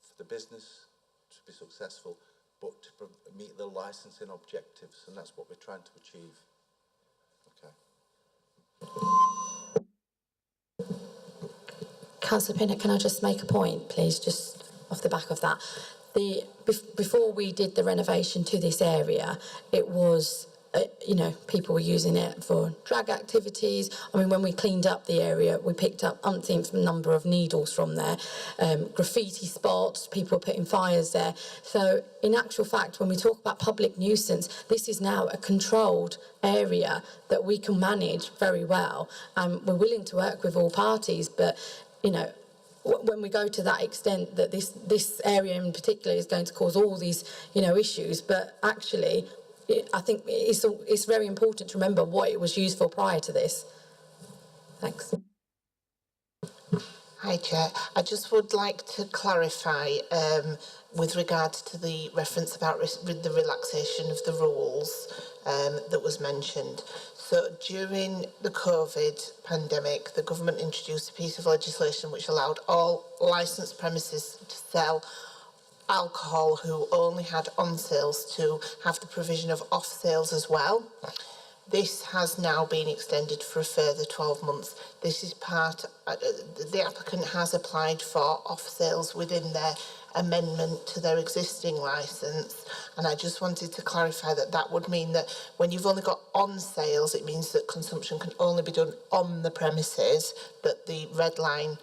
Speaker 3: for the business to be successful, but to meet the licensing objectives, and that's what we're trying to achieve. Okay.
Speaker 6: Councillor Pinnock, can I just make a point, please, just off the back of that? Before we did the renovation to this area, it was people were using it for drag activities. I mean, when we cleaned up the area, we picked up umpteenth number of needles from there, graffiti spots, people were putting fires there. So in actual fact, when we talk about public nuisance, this is now a controlled area that we can manage very well. We're willing to work with all parties, but, when we go to that extent that this area in particular is going to cause all these, issues, but actually, I think it's very important to remember what it was used for prior to this. Thanks.
Speaker 5: Hi, Chair. I just would like to clarify with regards to the reference about the relaxation of the rules that was mentioned. So during the COVID pandemic, the government introduced a piece of legislation which allowed all licensed premises to sell alcohol who only had on sales to have the provision of off sales as well. This has now been extended for a further 12 months. This is the applicant has applied for off sales within their amendment to their existing licence, and I just wanted to clarify that would mean that when you've only got on sales, it means that consumption can only be done on the premises, that the red line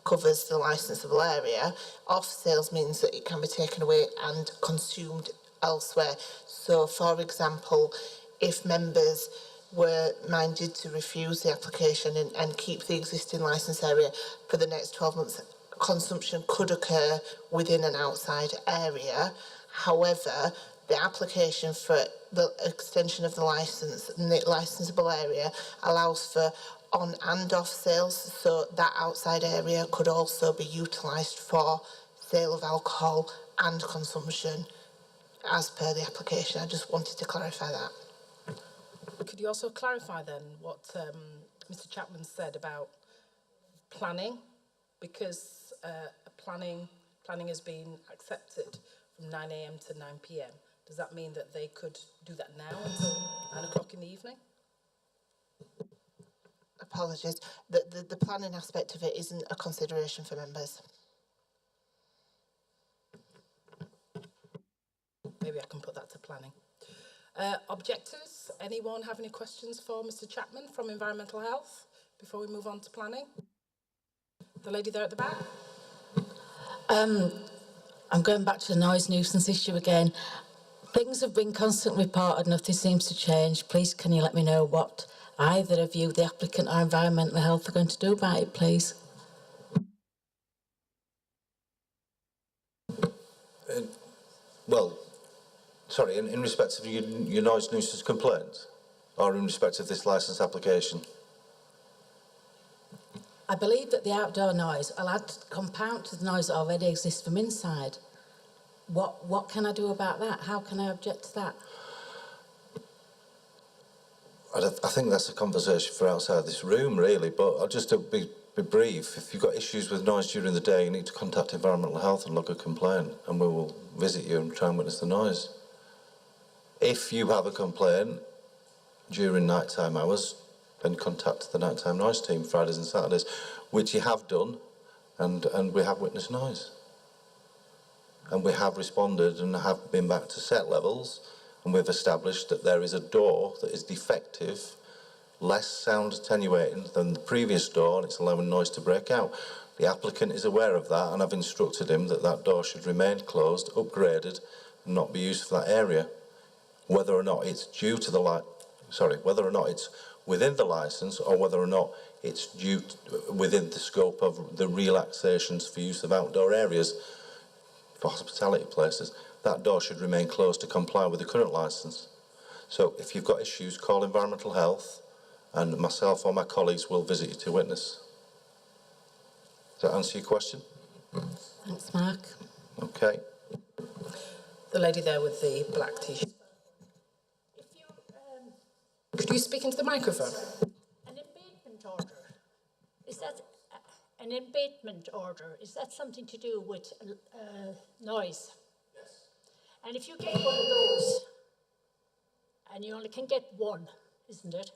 Speaker 5: covers the licensable area. Off sales means that it can be taken away and consumed elsewhere. So, for example, if members were minded to refuse the application and keep the existing licence area for the next 12 months, consumption could occur within an outside area. However, the application for the extension of the licence and the licensable area allows for on and off sales, so that outside area could also be utilised for sale of alcohol and consumption as per the application. I just wanted to clarify that.
Speaker 1: Could you also clarify then what Mr. Chapman said about planning? Because planning has been accepted from 9 a.m. to 9 p.m. Does that mean that they could do that now until 9 o'clock in the evening?
Speaker 5: Apologies. The planning aspect of it isn't a consideration for members.
Speaker 1: Maybe I can put that to planning. Objectors, anyone have any questions for Mr. Chapman from Environmental Health before we move on to planning? The lady there at the back.
Speaker 10: I'm going back to the noise nuisance issue again. Things have been constantly reported, nothing seems to change. Please can you let me know what either of you, the applicant or Environmental Health, are going to do about it, please?
Speaker 3: In respect of your noise nuisance complaint, or in respect of this licence application?
Speaker 10: I believe that the outdoor noise, I'll add compound to the noise that already exists from inside. What can I do about that? How can I object to that?
Speaker 3: I think that's a conversation for outside this room, really, but I'll just be brief. If you've got issues with noise during the day, you need to contact Environmental Health and log a complaint, and we will visit you and try and witness the noise. If you have a complaint during nighttime hours, then contact the nighttime noise team Fridays and Saturdays, which you have done, and we have witnessed noise. And we have responded and have been back to set levels, and we've established that there is a door that is defective, less sound attenuating than the previous door, and it's allowing noise to break out. The applicant is aware of that, and I've instructed him that that door should remain closed, upgraded, and not be used for that area. Whether or not it's due to whether or not it's within the licence, or whether or not it's due within the scope of the relaxations for use of outdoor areas for hospitality places, that door should remain closed to comply with the current licence. So if you've got issues, call Environmental Health, and myself or my colleagues will visit you to witness. Does that answer your question?
Speaker 10: Thanks, Mark.
Speaker 3: Okay.
Speaker 1: The lady there with the black t-shirt. Could you speak into the microphone?
Speaker 20: An abatement order, is that an abatement order? Is that something to do with noise? Yes. And if you get one of those, and you only can get one, isn't it?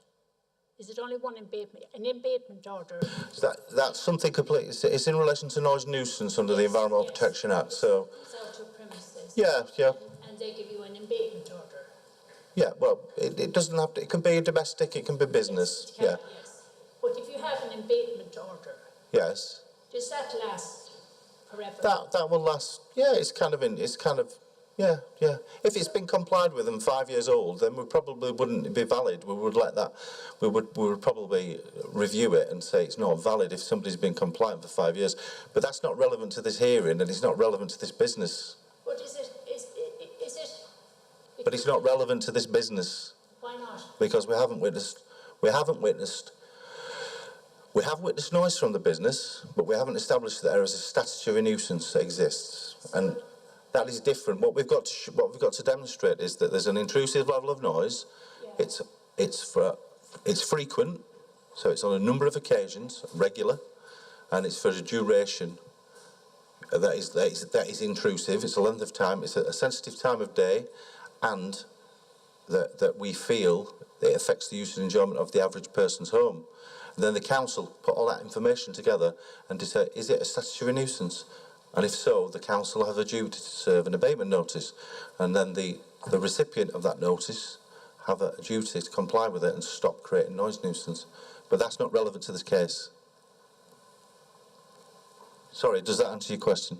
Speaker 20: Is it only one abatement? An abatement order?
Speaker 3: So that's something completely. It's in relation to noise nuisance under the Environmental Protection Act. So.
Speaker 20: It's out to premises.
Speaker 3: Yeah.
Speaker 20: And they give you an abatement order.
Speaker 3: Yeah, well, it doesn't have to. It can be domestic. It can be business.
Speaker 20: Yes, yes. But if you have an abatement order,
Speaker 3: Yes.
Speaker 20: does that last forever?
Speaker 3: That will last. Yeah, it's kind of. Yeah. If it's been complied with and 5 years old, then we probably wouldn't be valid. We would let that. We would probably review it and say it's not valid if somebody's been compliant for 5 years. But that's not relevant to this hearing, and it's not relevant to this business.
Speaker 20: But is it?
Speaker 3: But it's not relevant to this business.
Speaker 20: Why not?
Speaker 3: Because we have witnessed noise from the business, but we haven't established that there is a statutory nuisance that exists, and that is different. What we've got to demonstrate is that there's an intrusive level of noise. Yeah. It's frequent, so it's on a number of occasions, regular, and it's for a duration that is intrusive. It's a length of time. It's a sensitive time of day. And
Speaker 8: that we feel it affects the use and enjoyment of the average person's home. And then the council put all that information together and decide, is it a statutory nuisance? And if so, the council have a duty to serve an abatement notice. And then the recipient of that notice have a duty to comply with it and stop creating noise nuisance. But that's not relevant to this case. Sorry, does that answer your question?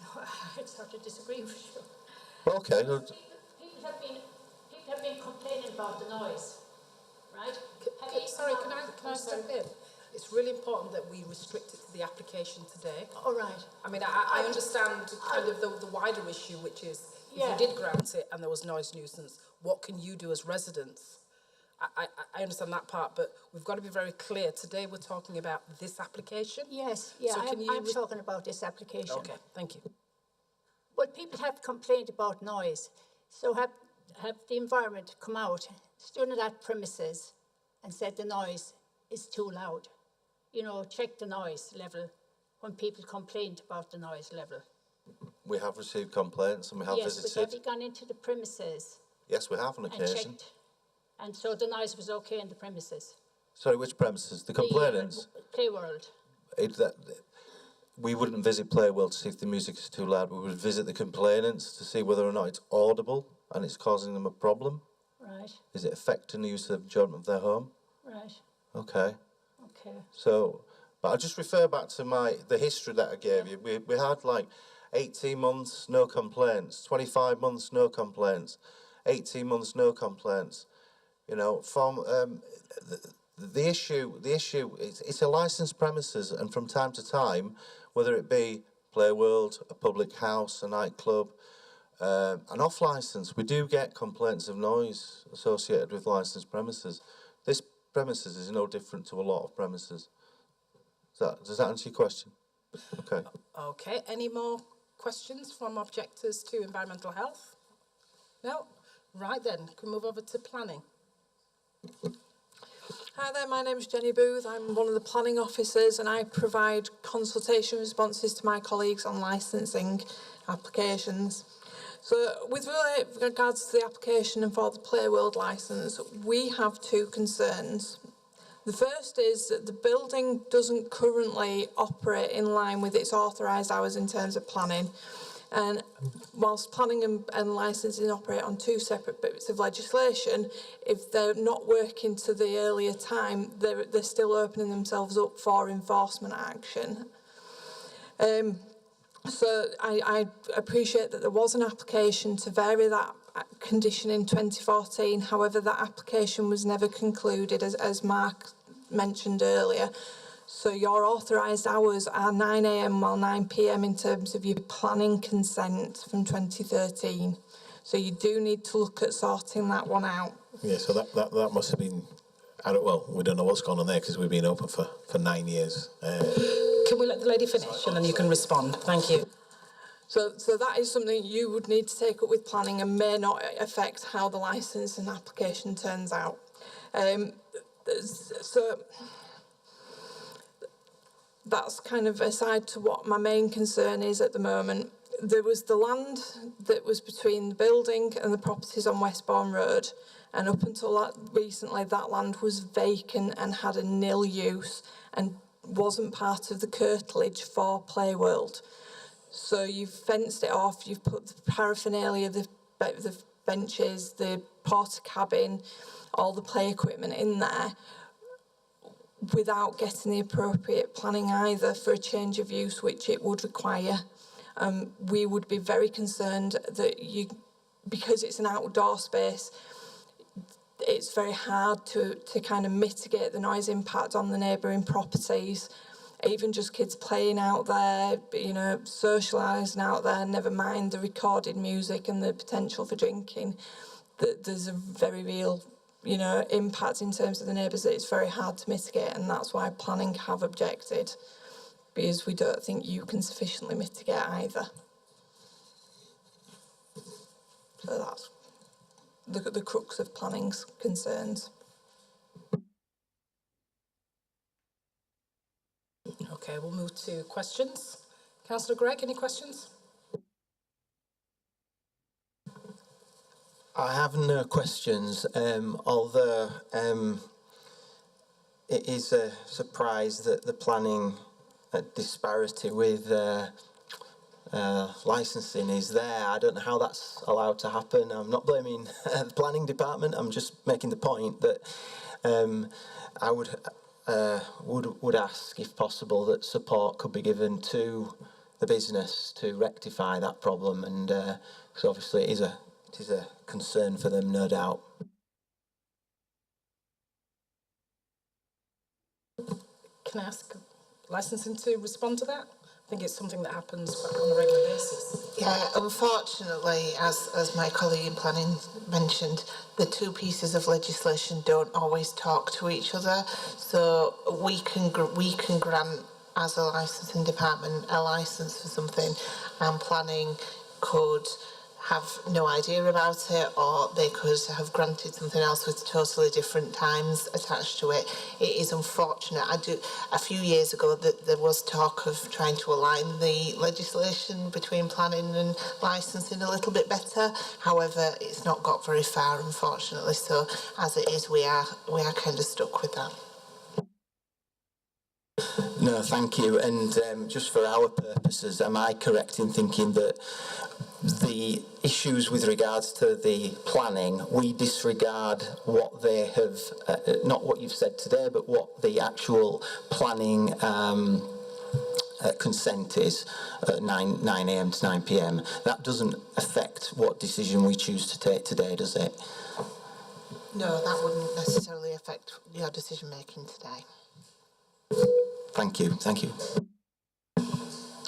Speaker 20: No, I sort of disagree with you.
Speaker 8: Well, okay.
Speaker 20: People have been complaining about the noise, right?
Speaker 1: Sorry, can I step in? It's really important that we restrict it to the application today.
Speaker 20: All right.
Speaker 1: I mean, I understand kind of the wider issue, which is if
Speaker 20: Yeah.
Speaker 1: you did grant it and there was noise nuisance, what can you do as residents? I understand that part, but we've got to be very clear. Today we're talking about this application.
Speaker 20: Yes, yeah,
Speaker 1: So can
Speaker 20: I'm talking about this application.
Speaker 1: Okay, thank you.
Speaker 20: Well, people have complained about noise, so have the environment come out, stood at that premises and said the noise is too loud. You know, check the noise level when people complained about the noise level.
Speaker 8: We have received complaints and we have
Speaker 20: Yes,
Speaker 8: visited.
Speaker 20: but have you gone into the premises
Speaker 8: Yes, we have on
Speaker 20: and
Speaker 8: occasion.
Speaker 20: checked? And so the noise was okay in the premises?
Speaker 8: Sorry, which premises? The complainants?
Speaker 20: Playworld.
Speaker 8: We wouldn't visit Playworld to see if the music is too loud. We would visit the complainants to see whether or not it's audible and it's causing them a problem.
Speaker 20: Right.
Speaker 8: Is it affecting the use of enjoyment of their home?
Speaker 20: Right.
Speaker 8: Okay.
Speaker 20: Okay.
Speaker 8: So, but I'll just refer back to the history that I gave you. We had like 18 months, no complaints. 25 months, no complaints. 18 months, no complaints. You know, from the issue it's a licensed premises, and from time to time, whether it be Playworld, a public house, a nightclub, an off license, we do get complaints of noise associated with licensed premises. This premises is no different to a lot of premises. Does that answer your question? Okay.
Speaker 1: Okay, any more questions from objectors to environmental health? No? Right then, can we move over to planning?
Speaker 21: Hi there, my name is Jenny Booth. I'm one of the planning officers and I provide consultation responses to my colleagues on licensing applications. So with regards to the application and for the Playworld licence, we have two concerns. The first is that the building doesn't currently operate in line with its authorised hours in terms of planning. And whilst planning and licensing operate on two separate bits of legislation, if they're not working to the earlier time, they're still opening themselves up for enforcement action. So I appreciate that there was an application to vary that condition in 2014. However, that application was never concluded, as Mark mentioned earlier. So your authorised hours are 9 a.m. while 9 p.m. in terms of your planning consent from 2013. So you do need to look at sorting that one out.
Speaker 22: Yeah, so that must have been, well, we don't know what's gone on there because we've been open for 9 years.
Speaker 1: Can we let the lady finish and then you can respond? Thank you.
Speaker 21: So that is something you would need to take up with planning and may not affect how the licence and application turns out. So that's kind of aside to what my main concern is at the moment. There was the land that was between the building and the properties on Westbourne Road, and up until recently that land was vacant and had a nil use and wasn't part of the curtilage for Playworld. So you've fenced it off, you've put the paraphernalia, the benches, the porta cabin, all the play equipment in there without getting the appropriate planning either for a change of use, which it would require. We would be very concerned that because it's an outdoor space, it's very hard to kind of mitigate the noise impact on the neighbouring properties. Even just kids playing out there, you know, socialising out there, never mind the recorded music and the potential for drinking. There's a very real, you know, impact in terms of the neighbours that it's very hard to mitigate, and that's why planning have objected, because we don't think you can sufficiently mitigate either. So that's the crux of planning's concerns.
Speaker 1: Okay, we'll move to questions. Councillor Gregg, any questions?
Speaker 2: I have no questions, although it is a surprise that the planning disparity with licensing is there. I don't know how that's allowed to happen. I'm not blaming the planning department. I'm just making the point that I would ask, if possible, that support could be given to the business to rectify that problem, and because obviously it is a concern for them, no doubt.
Speaker 1: Can I ask licensing to respond to that? I think it's something that happens on a regular basis.
Speaker 5: Yeah, unfortunately, as my colleague in planning mentioned, the two pieces of legislation don't always talk to each other. So we can grant, as a licensing department, a licence for something, and planning could have no idea about it, or they could have granted something else with totally different times attached to it. It is unfortunate. A few years ago there was talk of trying to align the legislation between planning and licensing a little bit better. However, it's not got very far, unfortunately. So as it is, we are kind of stuck with that.
Speaker 2: No, thank you. And just for our purposes, am I correct in thinking that the issues with regards to the planning, we disregard what they have, not what you've said today, but what the actual planning consent is at 9 a.m. to 9 p.m. That doesn't affect what decision we choose to take today, does it?
Speaker 5: No, that wouldn't necessarily affect your decision making today.
Speaker 2: Thank you. Thank you.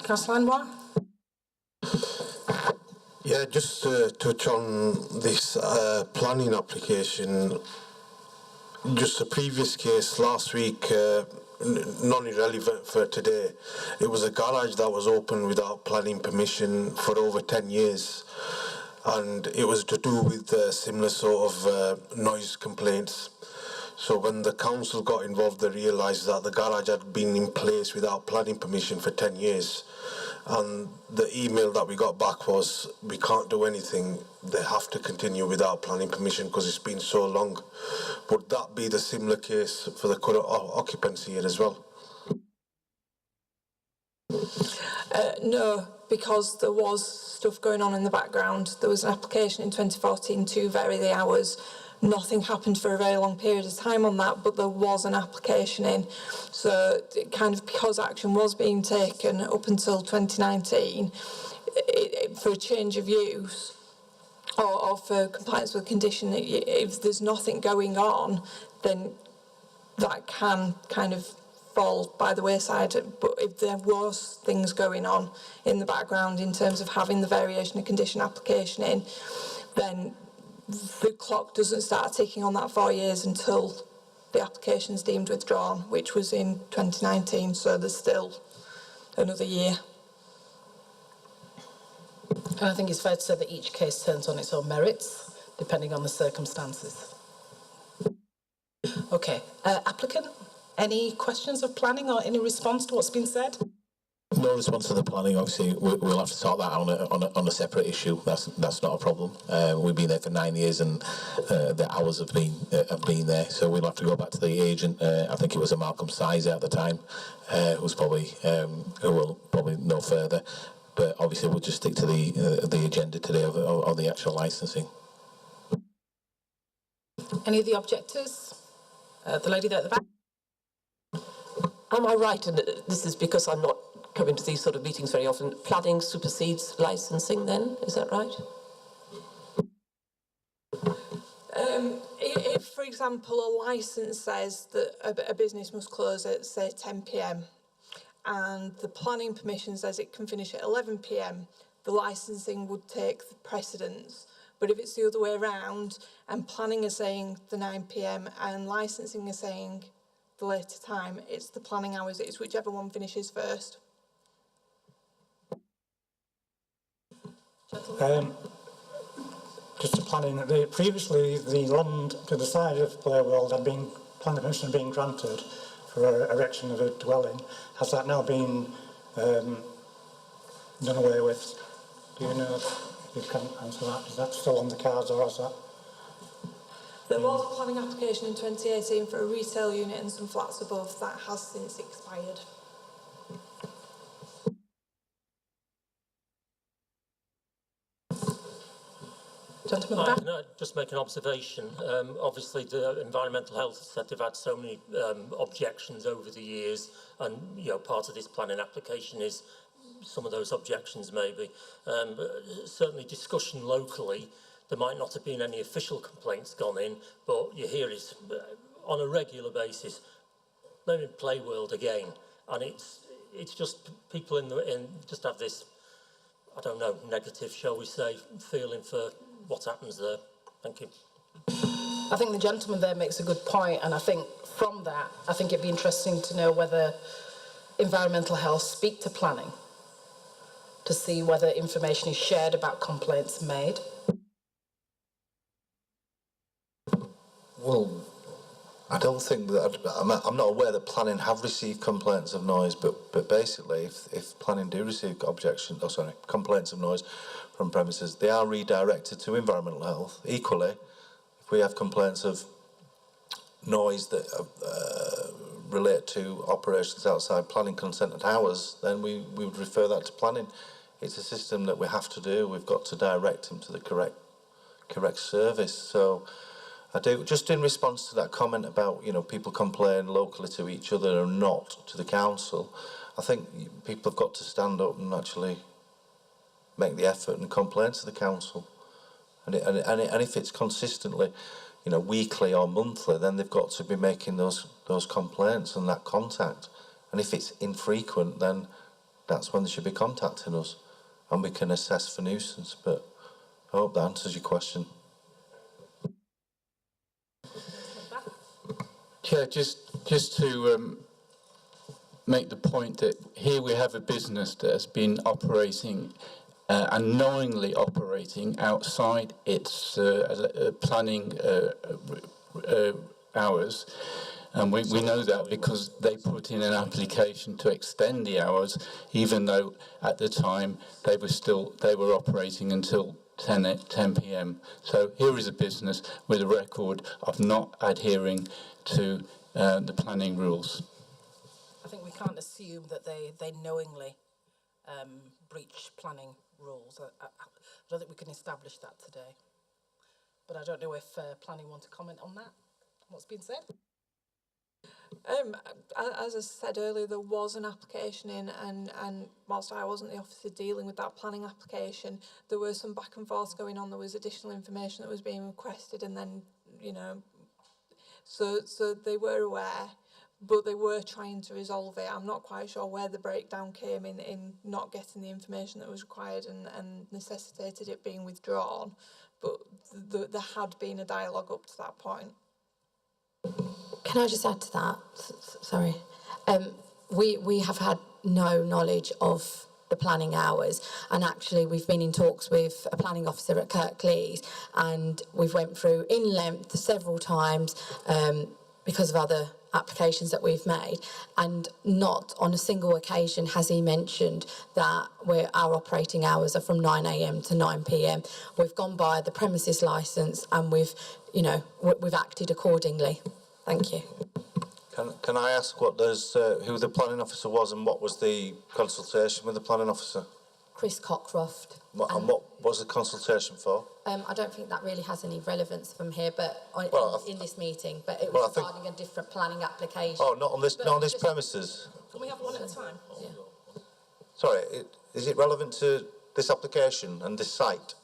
Speaker 1: Councillor Anwar?
Speaker 4: Yeah, just to touch on this planning application, just a previous case last week, non-irrelevant for today. It was a garage that was open without planning permission for over 10 years, and it was to do with similar sort of noise complaints. So when the council got involved, they realised that the garage had been in place without planning permission for 10 years. And the email that we got back was, we can't do anything, they have to continue without planning permission because it's been so long. Would that be the similar case for the current occupancy here as well?
Speaker 21: No, because there was stuff going on in the background. There was an application in 2014 to vary the hours. Nothing happened for a very long period of time on that, but there was an application in. So kind of because action was being taken up until 2019 for a change of use or for compliance with condition, if there's nothing going on, then that can kind of fall by the wayside. But if there was things going on in the background in terms of having the variation of condition application in, then the clock doesn't start ticking on that 4 years until the application is deemed withdrawn, which was in 2019, so there's still another year.
Speaker 1: And I think it's fair to say that each case turns on its own merits, depending on the circumstances. Okay, applicant, any questions of planning or any response to what's been said?
Speaker 22: No response to the planning. Obviously, we'll have to sort that out on a separate issue. That's not a problem. We've been there for 9 years, and the hours have been there. So we'll have to go back to the agent. I think it was a Malcolm Sizer at the time, who's probably who will probably know further. But obviously, we'll just stick to the agenda today of the actual licensing.
Speaker 1: Any of the objectors? The lady there at the back.
Speaker 17: Am I right, and this is because I'm not coming to these sort of meetings very often, planning supersedes licensing then, is that right?
Speaker 21: If, for example, a licence says that a business must close at, say, 10 p.m, and the planning permission says it can finish at 11 p.m, the licensing would take the precedence. But if it's the other way around, and planning is saying the 9 p.m, and licensing is saying the later time, it's the planning hours, it's whichever one finishes first.
Speaker 11: Just to planning, previously the land to the side of Playworld had been planning permission being granted for erection of a dwelling. Has that now been done away with? Do you know? you can answer that. Is that still on the cards, or is that?
Speaker 21: There was a planning application in 2018 for a retail unit and some flats above. That has since expired.
Speaker 1: Gentleman
Speaker 19: Can I just make an observation? Obviously, the environmental health said they've had so many objections over the years, and part of this planning application is some of those objections maybe. Certainly discussion locally, there might not have been any official complaints gone in, but you hear it on a regular basis. Maybe Play World again, and it's just people in just have this, I don't know, negative, shall we say, feeling for what happens there. Thank you.
Speaker 1: I think the gentleman there makes a good point, and I think from that, I think it'd be interesting to know whether environmental health speak to planning to see whether information is shared about complaints made.
Speaker 3: Well, I don't think that, I'm not aware that planning have received complaints of noise, but basically if planning do receive complaints of noise from premises, they are redirected to environmental health. Equally, if we have complaints of noise that relate to operations outside planning consented hours, then we would refer that to planning. It's a system that we have to do. We've got to direct them to the correct service. So I do, just in response to that comment about, people complain locally to each other and not to the council, I think people have got to stand up and actually make the effort and complain to the council. And if it's consistently, weekly or monthly, then they've got to be making those complaints and that contact. And if it's infrequent, then that's when they should be contacting us, and we can assess for nuisance. But I hope that answers your question.
Speaker 16: Yeah, just to make the point that here we have a business that has been operating and knowingly operating outside its planning hours. And we know that because they put in an application to extend the hours, even though at the time they were operating until 10 p.m. So here is a business with a record of not adhering to the planning rules.
Speaker 1: I think we can't assume that they knowingly breach planning rules. I don't think we can establish that today. But I don't know if planning want to comment on that, what's been said.
Speaker 21: As I said earlier, there was an application in, and whilst I wasn't the officer dealing with that planning application, there was some back and forth going on. There was additional information that was being requested, and then, so they were aware, but they were trying to resolve it. I'm not quite sure where the breakdown came in not getting the information that was required and necessitated it being withdrawn, but there had been a dialogue up to that point.
Speaker 6: Can I just add to that? Sorry. We have had no knowledge of the planning hours, and actually we've been in talks with a planning officer at Kirklees, and we've went through in length several times because of other applications that we've made, and not on a single occasion has he mentioned that our operating hours are from 9 a.m. to 9 p.m. We've gone by the premises licence, and we've acted accordingly. Thank you.
Speaker 3: Can I ask who the planning officer was and what was the consultation with the planning officer?
Speaker 6: Chris Cockcroft.
Speaker 3: And what was the consultation for?
Speaker 6: I don't think that really has any relevance from here, but in this meeting. But it was regarding a different planning application.
Speaker 3: Oh, not on this premises.
Speaker 1: Can we have one at a time?
Speaker 6: Yeah.
Speaker 3: Sorry, is it relevant to this application and this site?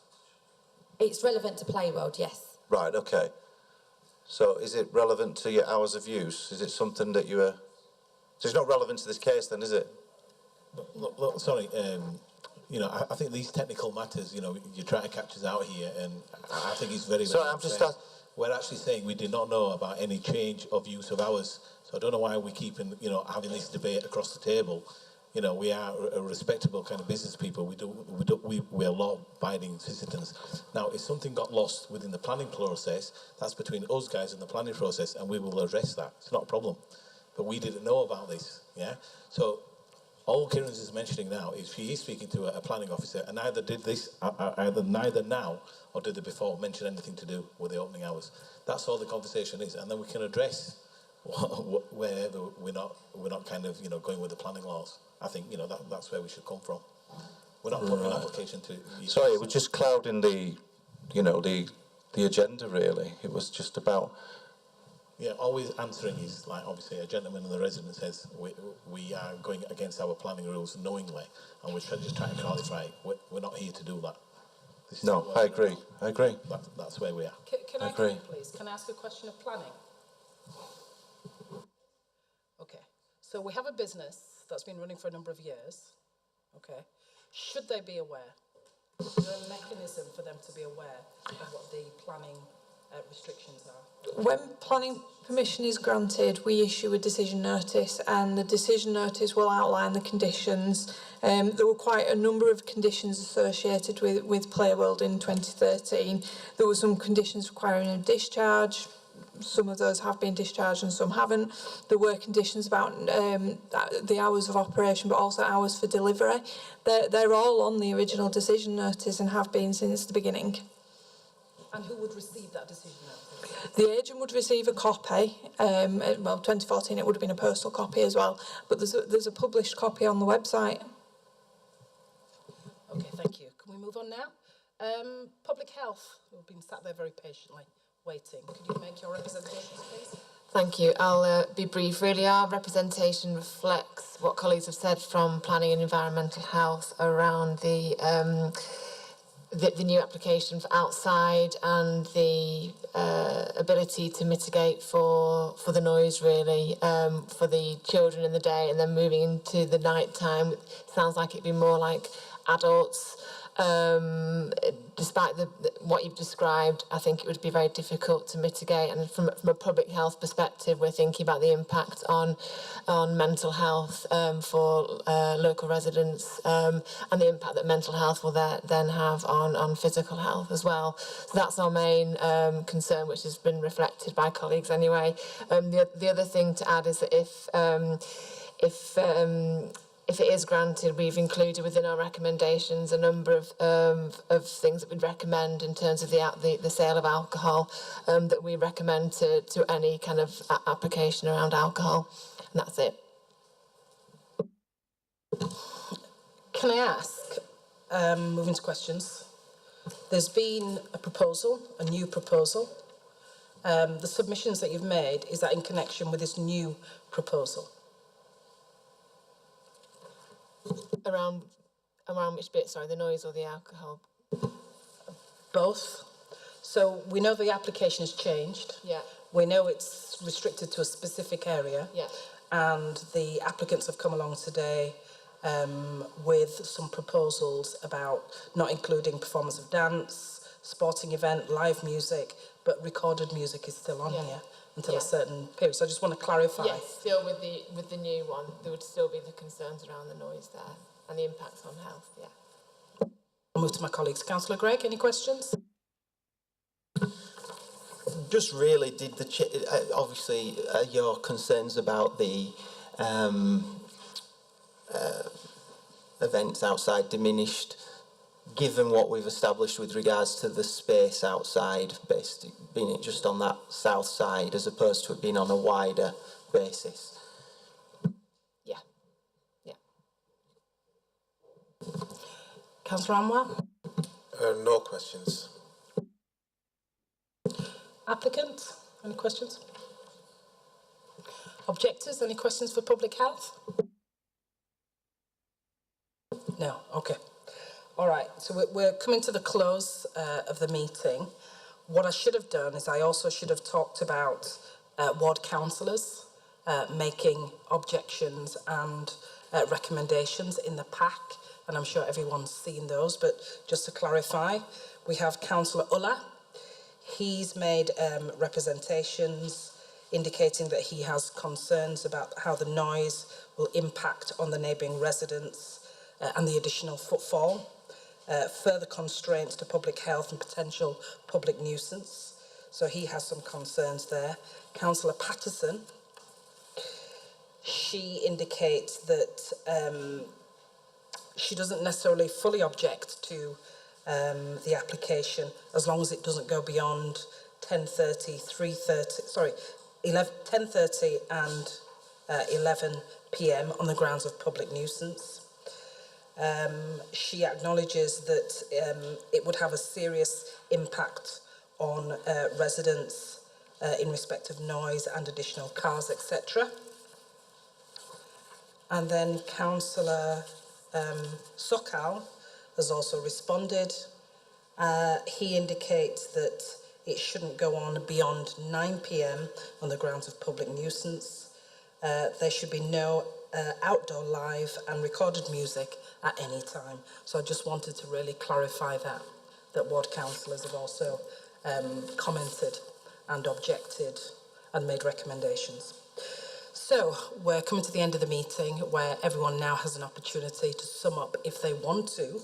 Speaker 6: It's relevant to Play World, yes.
Speaker 3: Right. Okay. So, is it relevant to your hours of use? Is it something that you are? So, it's not relevant to this case, then, is it?
Speaker 22: Look, sorry. I think these technical matters, you're trying to catch us out here, and I think it's very, very
Speaker 3: Sorry, I'm just
Speaker 22: we're actually saying we did not know about any change of use of hours. So I don't know why we keep, having this debate across the table. We are a respectable kind of business people. We are law-abiding citizens. Now, if something got lost within the planning process, that's between us guys and the planning process, and we will address that. It's not a problem. But we didn't know about this, yeah? So All Kieran's is mentioning now is she is speaking to a planning officer, and either did this, neither now or did they before mention anything to do with the opening hours. That's all the conversation is, and then we can address wherever we're not kind of going with the planning laws. I think that's where we should come from. We're not putting an application to.
Speaker 8: Sorry, it was just clouding the agenda really. It was just about.
Speaker 22: Yeah, always answering is like obviously a gentleman in the resident says we are going against our planning rules knowingly, and we're just trying to clarify we're not here to do that.
Speaker 8: No, I agree. I agree.
Speaker 22: That's where we are.
Speaker 1: Can I come in, please? Can I ask a question of planning? Okay, so we have a business that's been running for a number of years. Okay, should they be aware? Is there a mechanism for them to be aware of what the planning restrictions are?
Speaker 21: When planning permission is granted, we issue a decision notice, and the decision notice will outline the conditions. There were quite a number of conditions associated with Playworld in 2013. There were some conditions requiring a discharge. Some of those have been discharged and some haven't. There were conditions about the hours of operation, but also hours for delivery. They're all on the original decision notice and have been since the beginning.
Speaker 1: And who would receive that decision notice?
Speaker 21: The agent would receive a copy. 2014 it would have been a postal copy as well, but there's a published copy on the website.
Speaker 1: Okay, thank you. Can we move on now? Public health, who've been sat there very patiently waiting. Could you make your representations, please?
Speaker 13: Thank you. I'll be brief. Really, our representation reflects what colleagues have said from planning and environmental health around the new application for outside and the ability to mitigate for the noise, really, for the children in the day, and then moving into the night time. It sounds like it'd be more like adults. Despite what you've described, I think it would be very difficult to mitigate. And from a public health perspective, we're thinking about the impact on mental health for local residents, and the impact that mental health will then have on physical health as well. So that's our main concern, which has been reflected by colleagues anyway. The other thing to add is that if it is granted, we've included within our recommendations a number of things that we'd recommend in terms of the sale of alcohol, that we recommend to any kind of application around alcohol, and that's it.
Speaker 1: Can I ask, moving to questions, there's been a new proposal. The submissions that you've made, is that in connection with this new proposal?
Speaker 13: Around which bit, sorry, the noise or the alcohol?
Speaker 1: Both. So we know the application has changed.
Speaker 13: Yeah.
Speaker 1: We know it's restricted to a specific area.
Speaker 13: Yeah.
Speaker 1: And the applicants have come along today with some proposals about not including performance of dance, sporting event, live music, but recorded music is still on here until a certain period. So I just want to clarify.
Speaker 13: Yes, still with the new one, there would still be the concerns around the noise there and the impacts on health, yeah.
Speaker 1: I'll move to my colleagues. Councillor Gregg, any questions?
Speaker 2: Just really, did obviously your concerns about the events outside diminished, given what we've established with regards to the space outside, being it just on that south side as opposed to it being on a wider basis?
Speaker 13: Yeah. Yeah.
Speaker 1: Councillor Amwell?
Speaker 4: No questions.
Speaker 1: Applicant, any questions? Objectors, any questions for public health? No, okay. All right, so we're coming to the close of the meeting. What I should have done is I also should have talked about ward councillors making objections and recommendations in the pack, and I'm sure everyone's seen those, but just to clarify, we have Councillor Ulla. He's made representations indicating that he has concerns about how the noise will impact on the neighbouring residents and the additional footfall, further constraints to public health and potential public nuisance. So he has some concerns there. Councillor Patterson she indicates that she doesn't necessarily fully object to the application as long as it doesn't go beyond 10:30 and 11 p.m. on the grounds of public nuisance. She acknowledges that it would have a serious impact on residents in respect of noise and additional cars, etc. And then Councillor Sokal has also responded. He indicates that it shouldn't go on beyond 9 p.m. on the grounds of public nuisance. There should be no outdoor live and recorded music at any time. So I just wanted to really clarify that ward councillors have also commented and objected and made recommendations. So we're coming to the end of the meeting where everyone now has an opportunity to sum up if they want to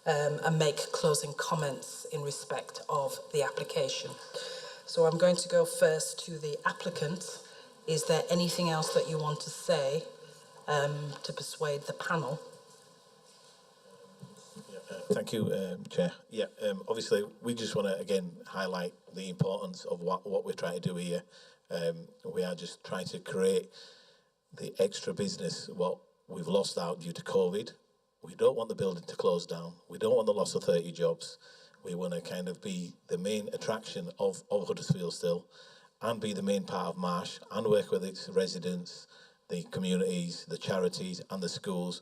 Speaker 1: and make closing comments in respect of the application. So I'm going to go first to the applicant. Is there anything else that you want to say to persuade the panel?
Speaker 22: Thank you, Chair. Yeah, obviously, we just want to, again, highlight the importance of what we're trying to do here. We are just trying to create the extra business, what we've lost out due to COVID. We don't want the building to close down. We don't want the loss of 30 jobs. We want to kind of be the main attraction of Huddersfield still and be the main part of Marsh and work with its residents, the communities, the charities and the schools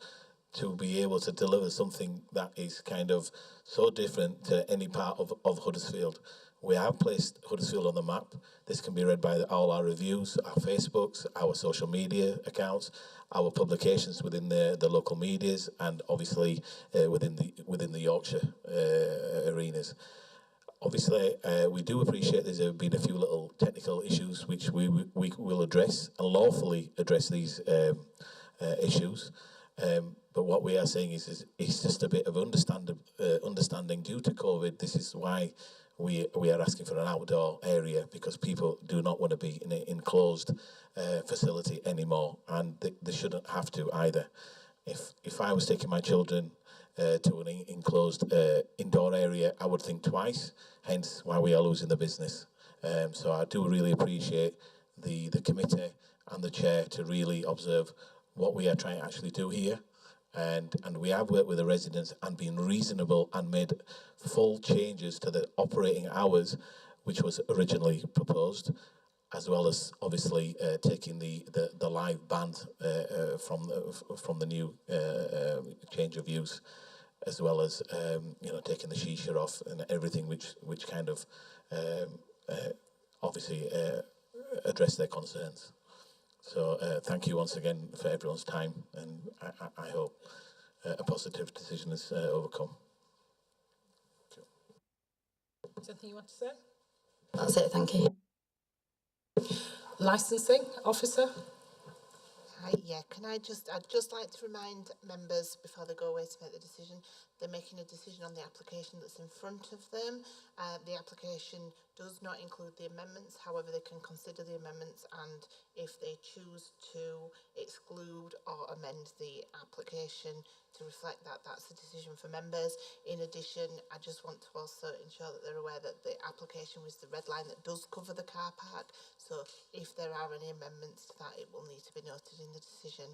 Speaker 22: to be able to deliver something that is kind of so different to any part of Huddersfield. We have placed Huddersfield on the map. This can be read by all our reviews, our Facebooks, our social media accounts, our publications within the local medias, and obviously within the Yorkshire arenas. Obviously, we do appreciate there's been a few little technical issues which we will address and lawfully address these issues. But what we are saying is it's just a bit of understanding due to COVID. This is why we are asking for an outdoor area, because people do not want to be in an enclosed facility anymore, and they shouldn't have to either. If I was taking my children to an enclosed indoor area, I would think twice, hence why we are losing the business. So I do really appreciate the committee and the chair to really observe what we are trying to actually do here. And we have worked with the residents and been reasonable and made full changes to the operating hours which was originally proposed, as well as obviously taking the live band from the new change of use, as well as taking the shisha off and everything which kind of obviously address their concerns. So thank you once again for everyone's time, and I hope a positive decision is overcome.
Speaker 1: Is there anything you want to say?
Speaker 6: That's it, thank you.
Speaker 1: Licensing officer?
Speaker 5: Yeah, I'd just like to remind members before they go away to make the decision, they're making a decision on the application that's in front of them. The application does not include the amendments, however they can consider the amendments, and if they choose to exclude or amend the application to reflect that, that's a decision for members. In addition, I just want to also ensure that they're aware that the application was the red line that does cover the car park, so if there are any amendments to that, it will need to be noted in the decision,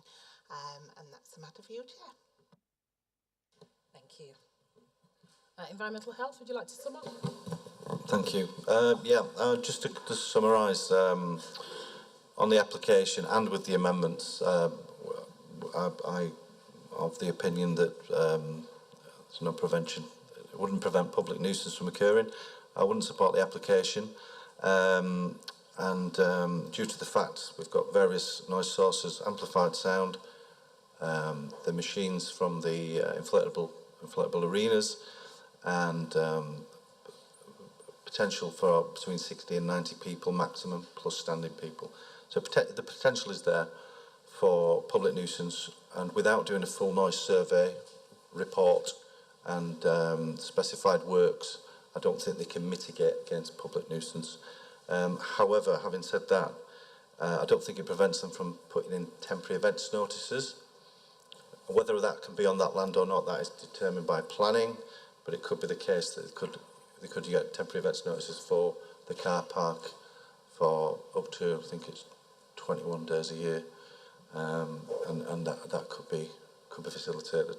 Speaker 5: and that's a matter for you, Chair.
Speaker 1: Thank you. Environmental health, would you like to sum up?
Speaker 3: Thank you. Just to summarise, on the application and with the amendments, I of the opinion that there's no prevention. It wouldn't prevent public nuisance from occurring. I wouldn't support the application. Due to the fact we've got various noise sources, amplified sound, the machines from the inflatable arenas, and potential for between 60 and 90 people maximum, plus standing people. So the potential is there for public nuisance, and without doing a full noise survey report and specified works, I don't think they can mitigate against public nuisance. However, having said that, I don't think it prevents them from putting in temporary events notices. Whether that can be on that land or not, that is determined by planning, but it could be the case that they could get temporary events notices for the car park for up to, I think it's 21 days a year, and that could be facilitated.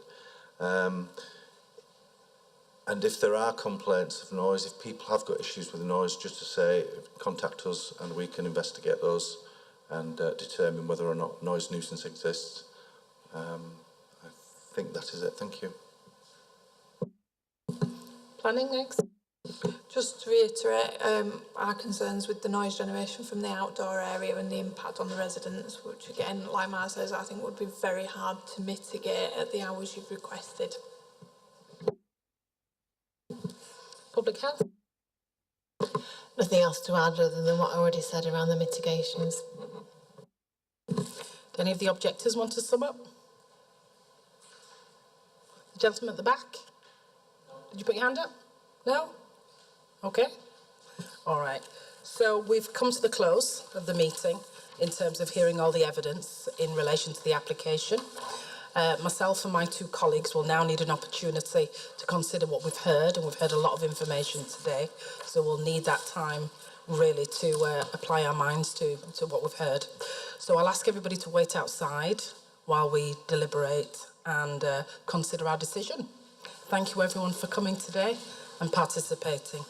Speaker 3: And if there are complaints of noise, if people have got issues with noise, just to say, contact us and we can investigate those and determine whether or not noise nuisance exists. I think that is it. Thank you.
Speaker 9: Planning next. Just to reiterate, our concerns with the noise generation from the outdoor area and the impact on the residents, which again, like Mar says, I think would be very hard to mitigate at the hours you've requested.
Speaker 13: Public health? Nothing else to add other than what I already said around the mitigations.
Speaker 1: Do any of the objectors want to sum up? The gentleman at the back? Did you put your hand up? No? Okay. All right. So we've come to the close of the meeting in terms of hearing all the evidence in relation to the application. Myself and my two colleagues will now need an opportunity to consider what we've heard, and we've heard a lot of information today, so we'll need that time really to apply our minds to what we've heard. So I'll ask everybody to wait outside while we deliberate and consider our decision. Thank you everyone for coming today and participating.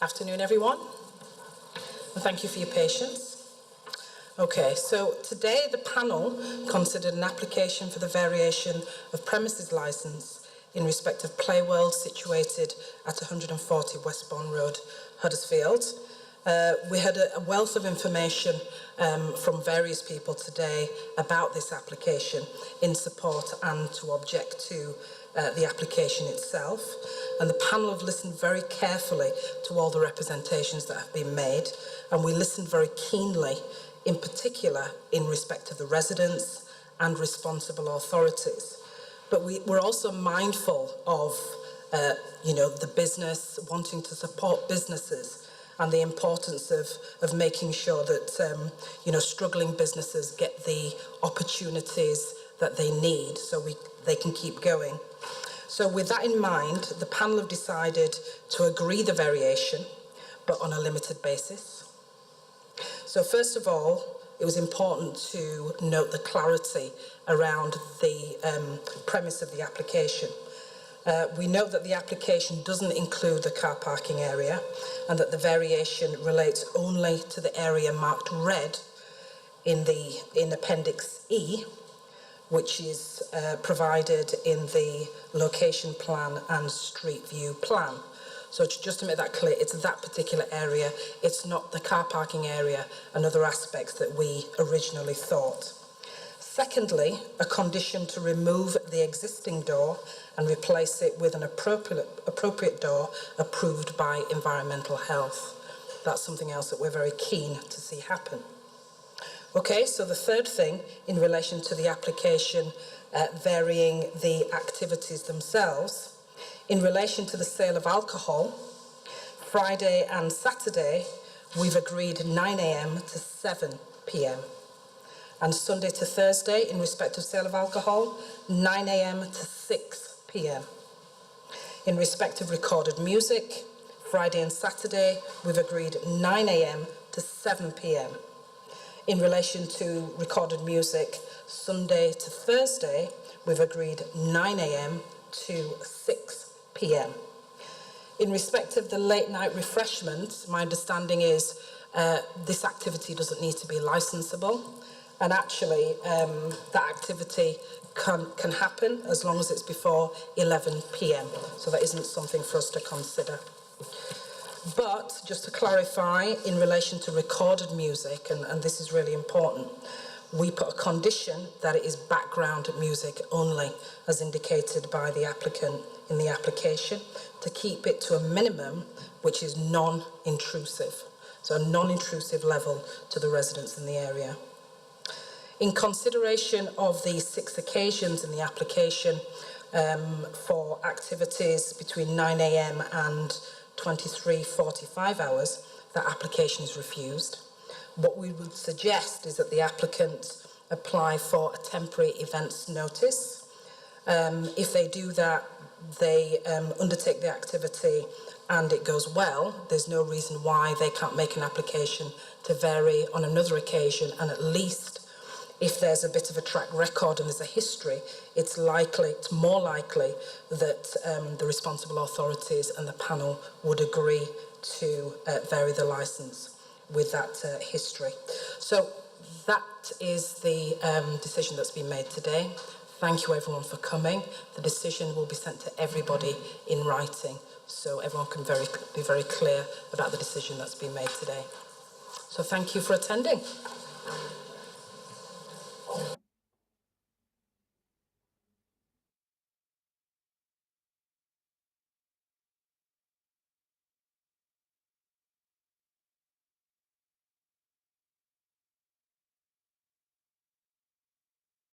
Speaker 1: Afternoon, everyone, and thank you for your patience. Okay, so today the panel considered an application for the variation of premises licence in respect of Playworld situated at 140 Westbourne Road, Huddersfield. We had a wealth of information from various people today about this application in support and to object to the application itself. And the panel have listened very carefully to all the representations that have been made, and we listened very keenly, in particular in respect of the residents and responsible authorities. But we're also mindful of the business, wanting to support businesses, and the importance of making sure that struggling businesses get the opportunities that they need so they can keep going. So with that in mind, the panel have decided to agree the variation, but on a limited basis. So first of all, it was important to note the clarity around the premise of the application. We note that the application doesn't include the car parking area and that the variation relates only to the area marked red in Appendix E, which is provided in the location plan and street view plan. So just to make that clear, it's that particular area, it's not the car parking area and other aspects that we originally thought. Secondly, a condition to remove the existing door and replace it with an appropriate door approved by Environmental Health. That's something else that we're very keen to see happen. Okay, so the third thing in relation to the application varying the activities themselves, in relation to the sale of alcohol, Friday and Saturday, we've agreed 9 a.m. to 7 p.m. And Sunday to Thursday, in respect of sale of alcohol, 9 a.m. to 6 p.m. In respect of recorded music, Friday and Saturday, we've agreed 9 a.m. to 7 p.m. In relation to recorded music, Sunday to Thursday, we've agreed 9 a.m. to 6 p.m. In respect of the late night refreshment, my understanding is this activity doesn't need to be licensable, and actually that activity can happen as long as it's before 11 p.m. So that isn't something for us to consider. But just to clarify, in relation to recorded music, and this is really important, we put a condition that it is background music only, as indicated by the applicant in the application, to keep it to a minimum which is non-intrusive. So a non-intrusive level to the residents in the area. In consideration of the 6 occasions in the application for activities between 9 a.m. and 23:45 hours, that application is refused. What we would suggest is that the applicant apply for a temporary events notice. If they do that, they undertake the activity and it goes well, there's no reason why they can't make an application to vary on another occasion, and at least if there's a bit of a track record and there's a history, it's more likely that the responsible authorities and the panel would agree to vary the licence with that history. So that is the decision that's been made today. Thank you everyone for coming. The decision will be sent to everybody in writing, so everyone can be very clear about the decision that's been made today. So thank you for attending.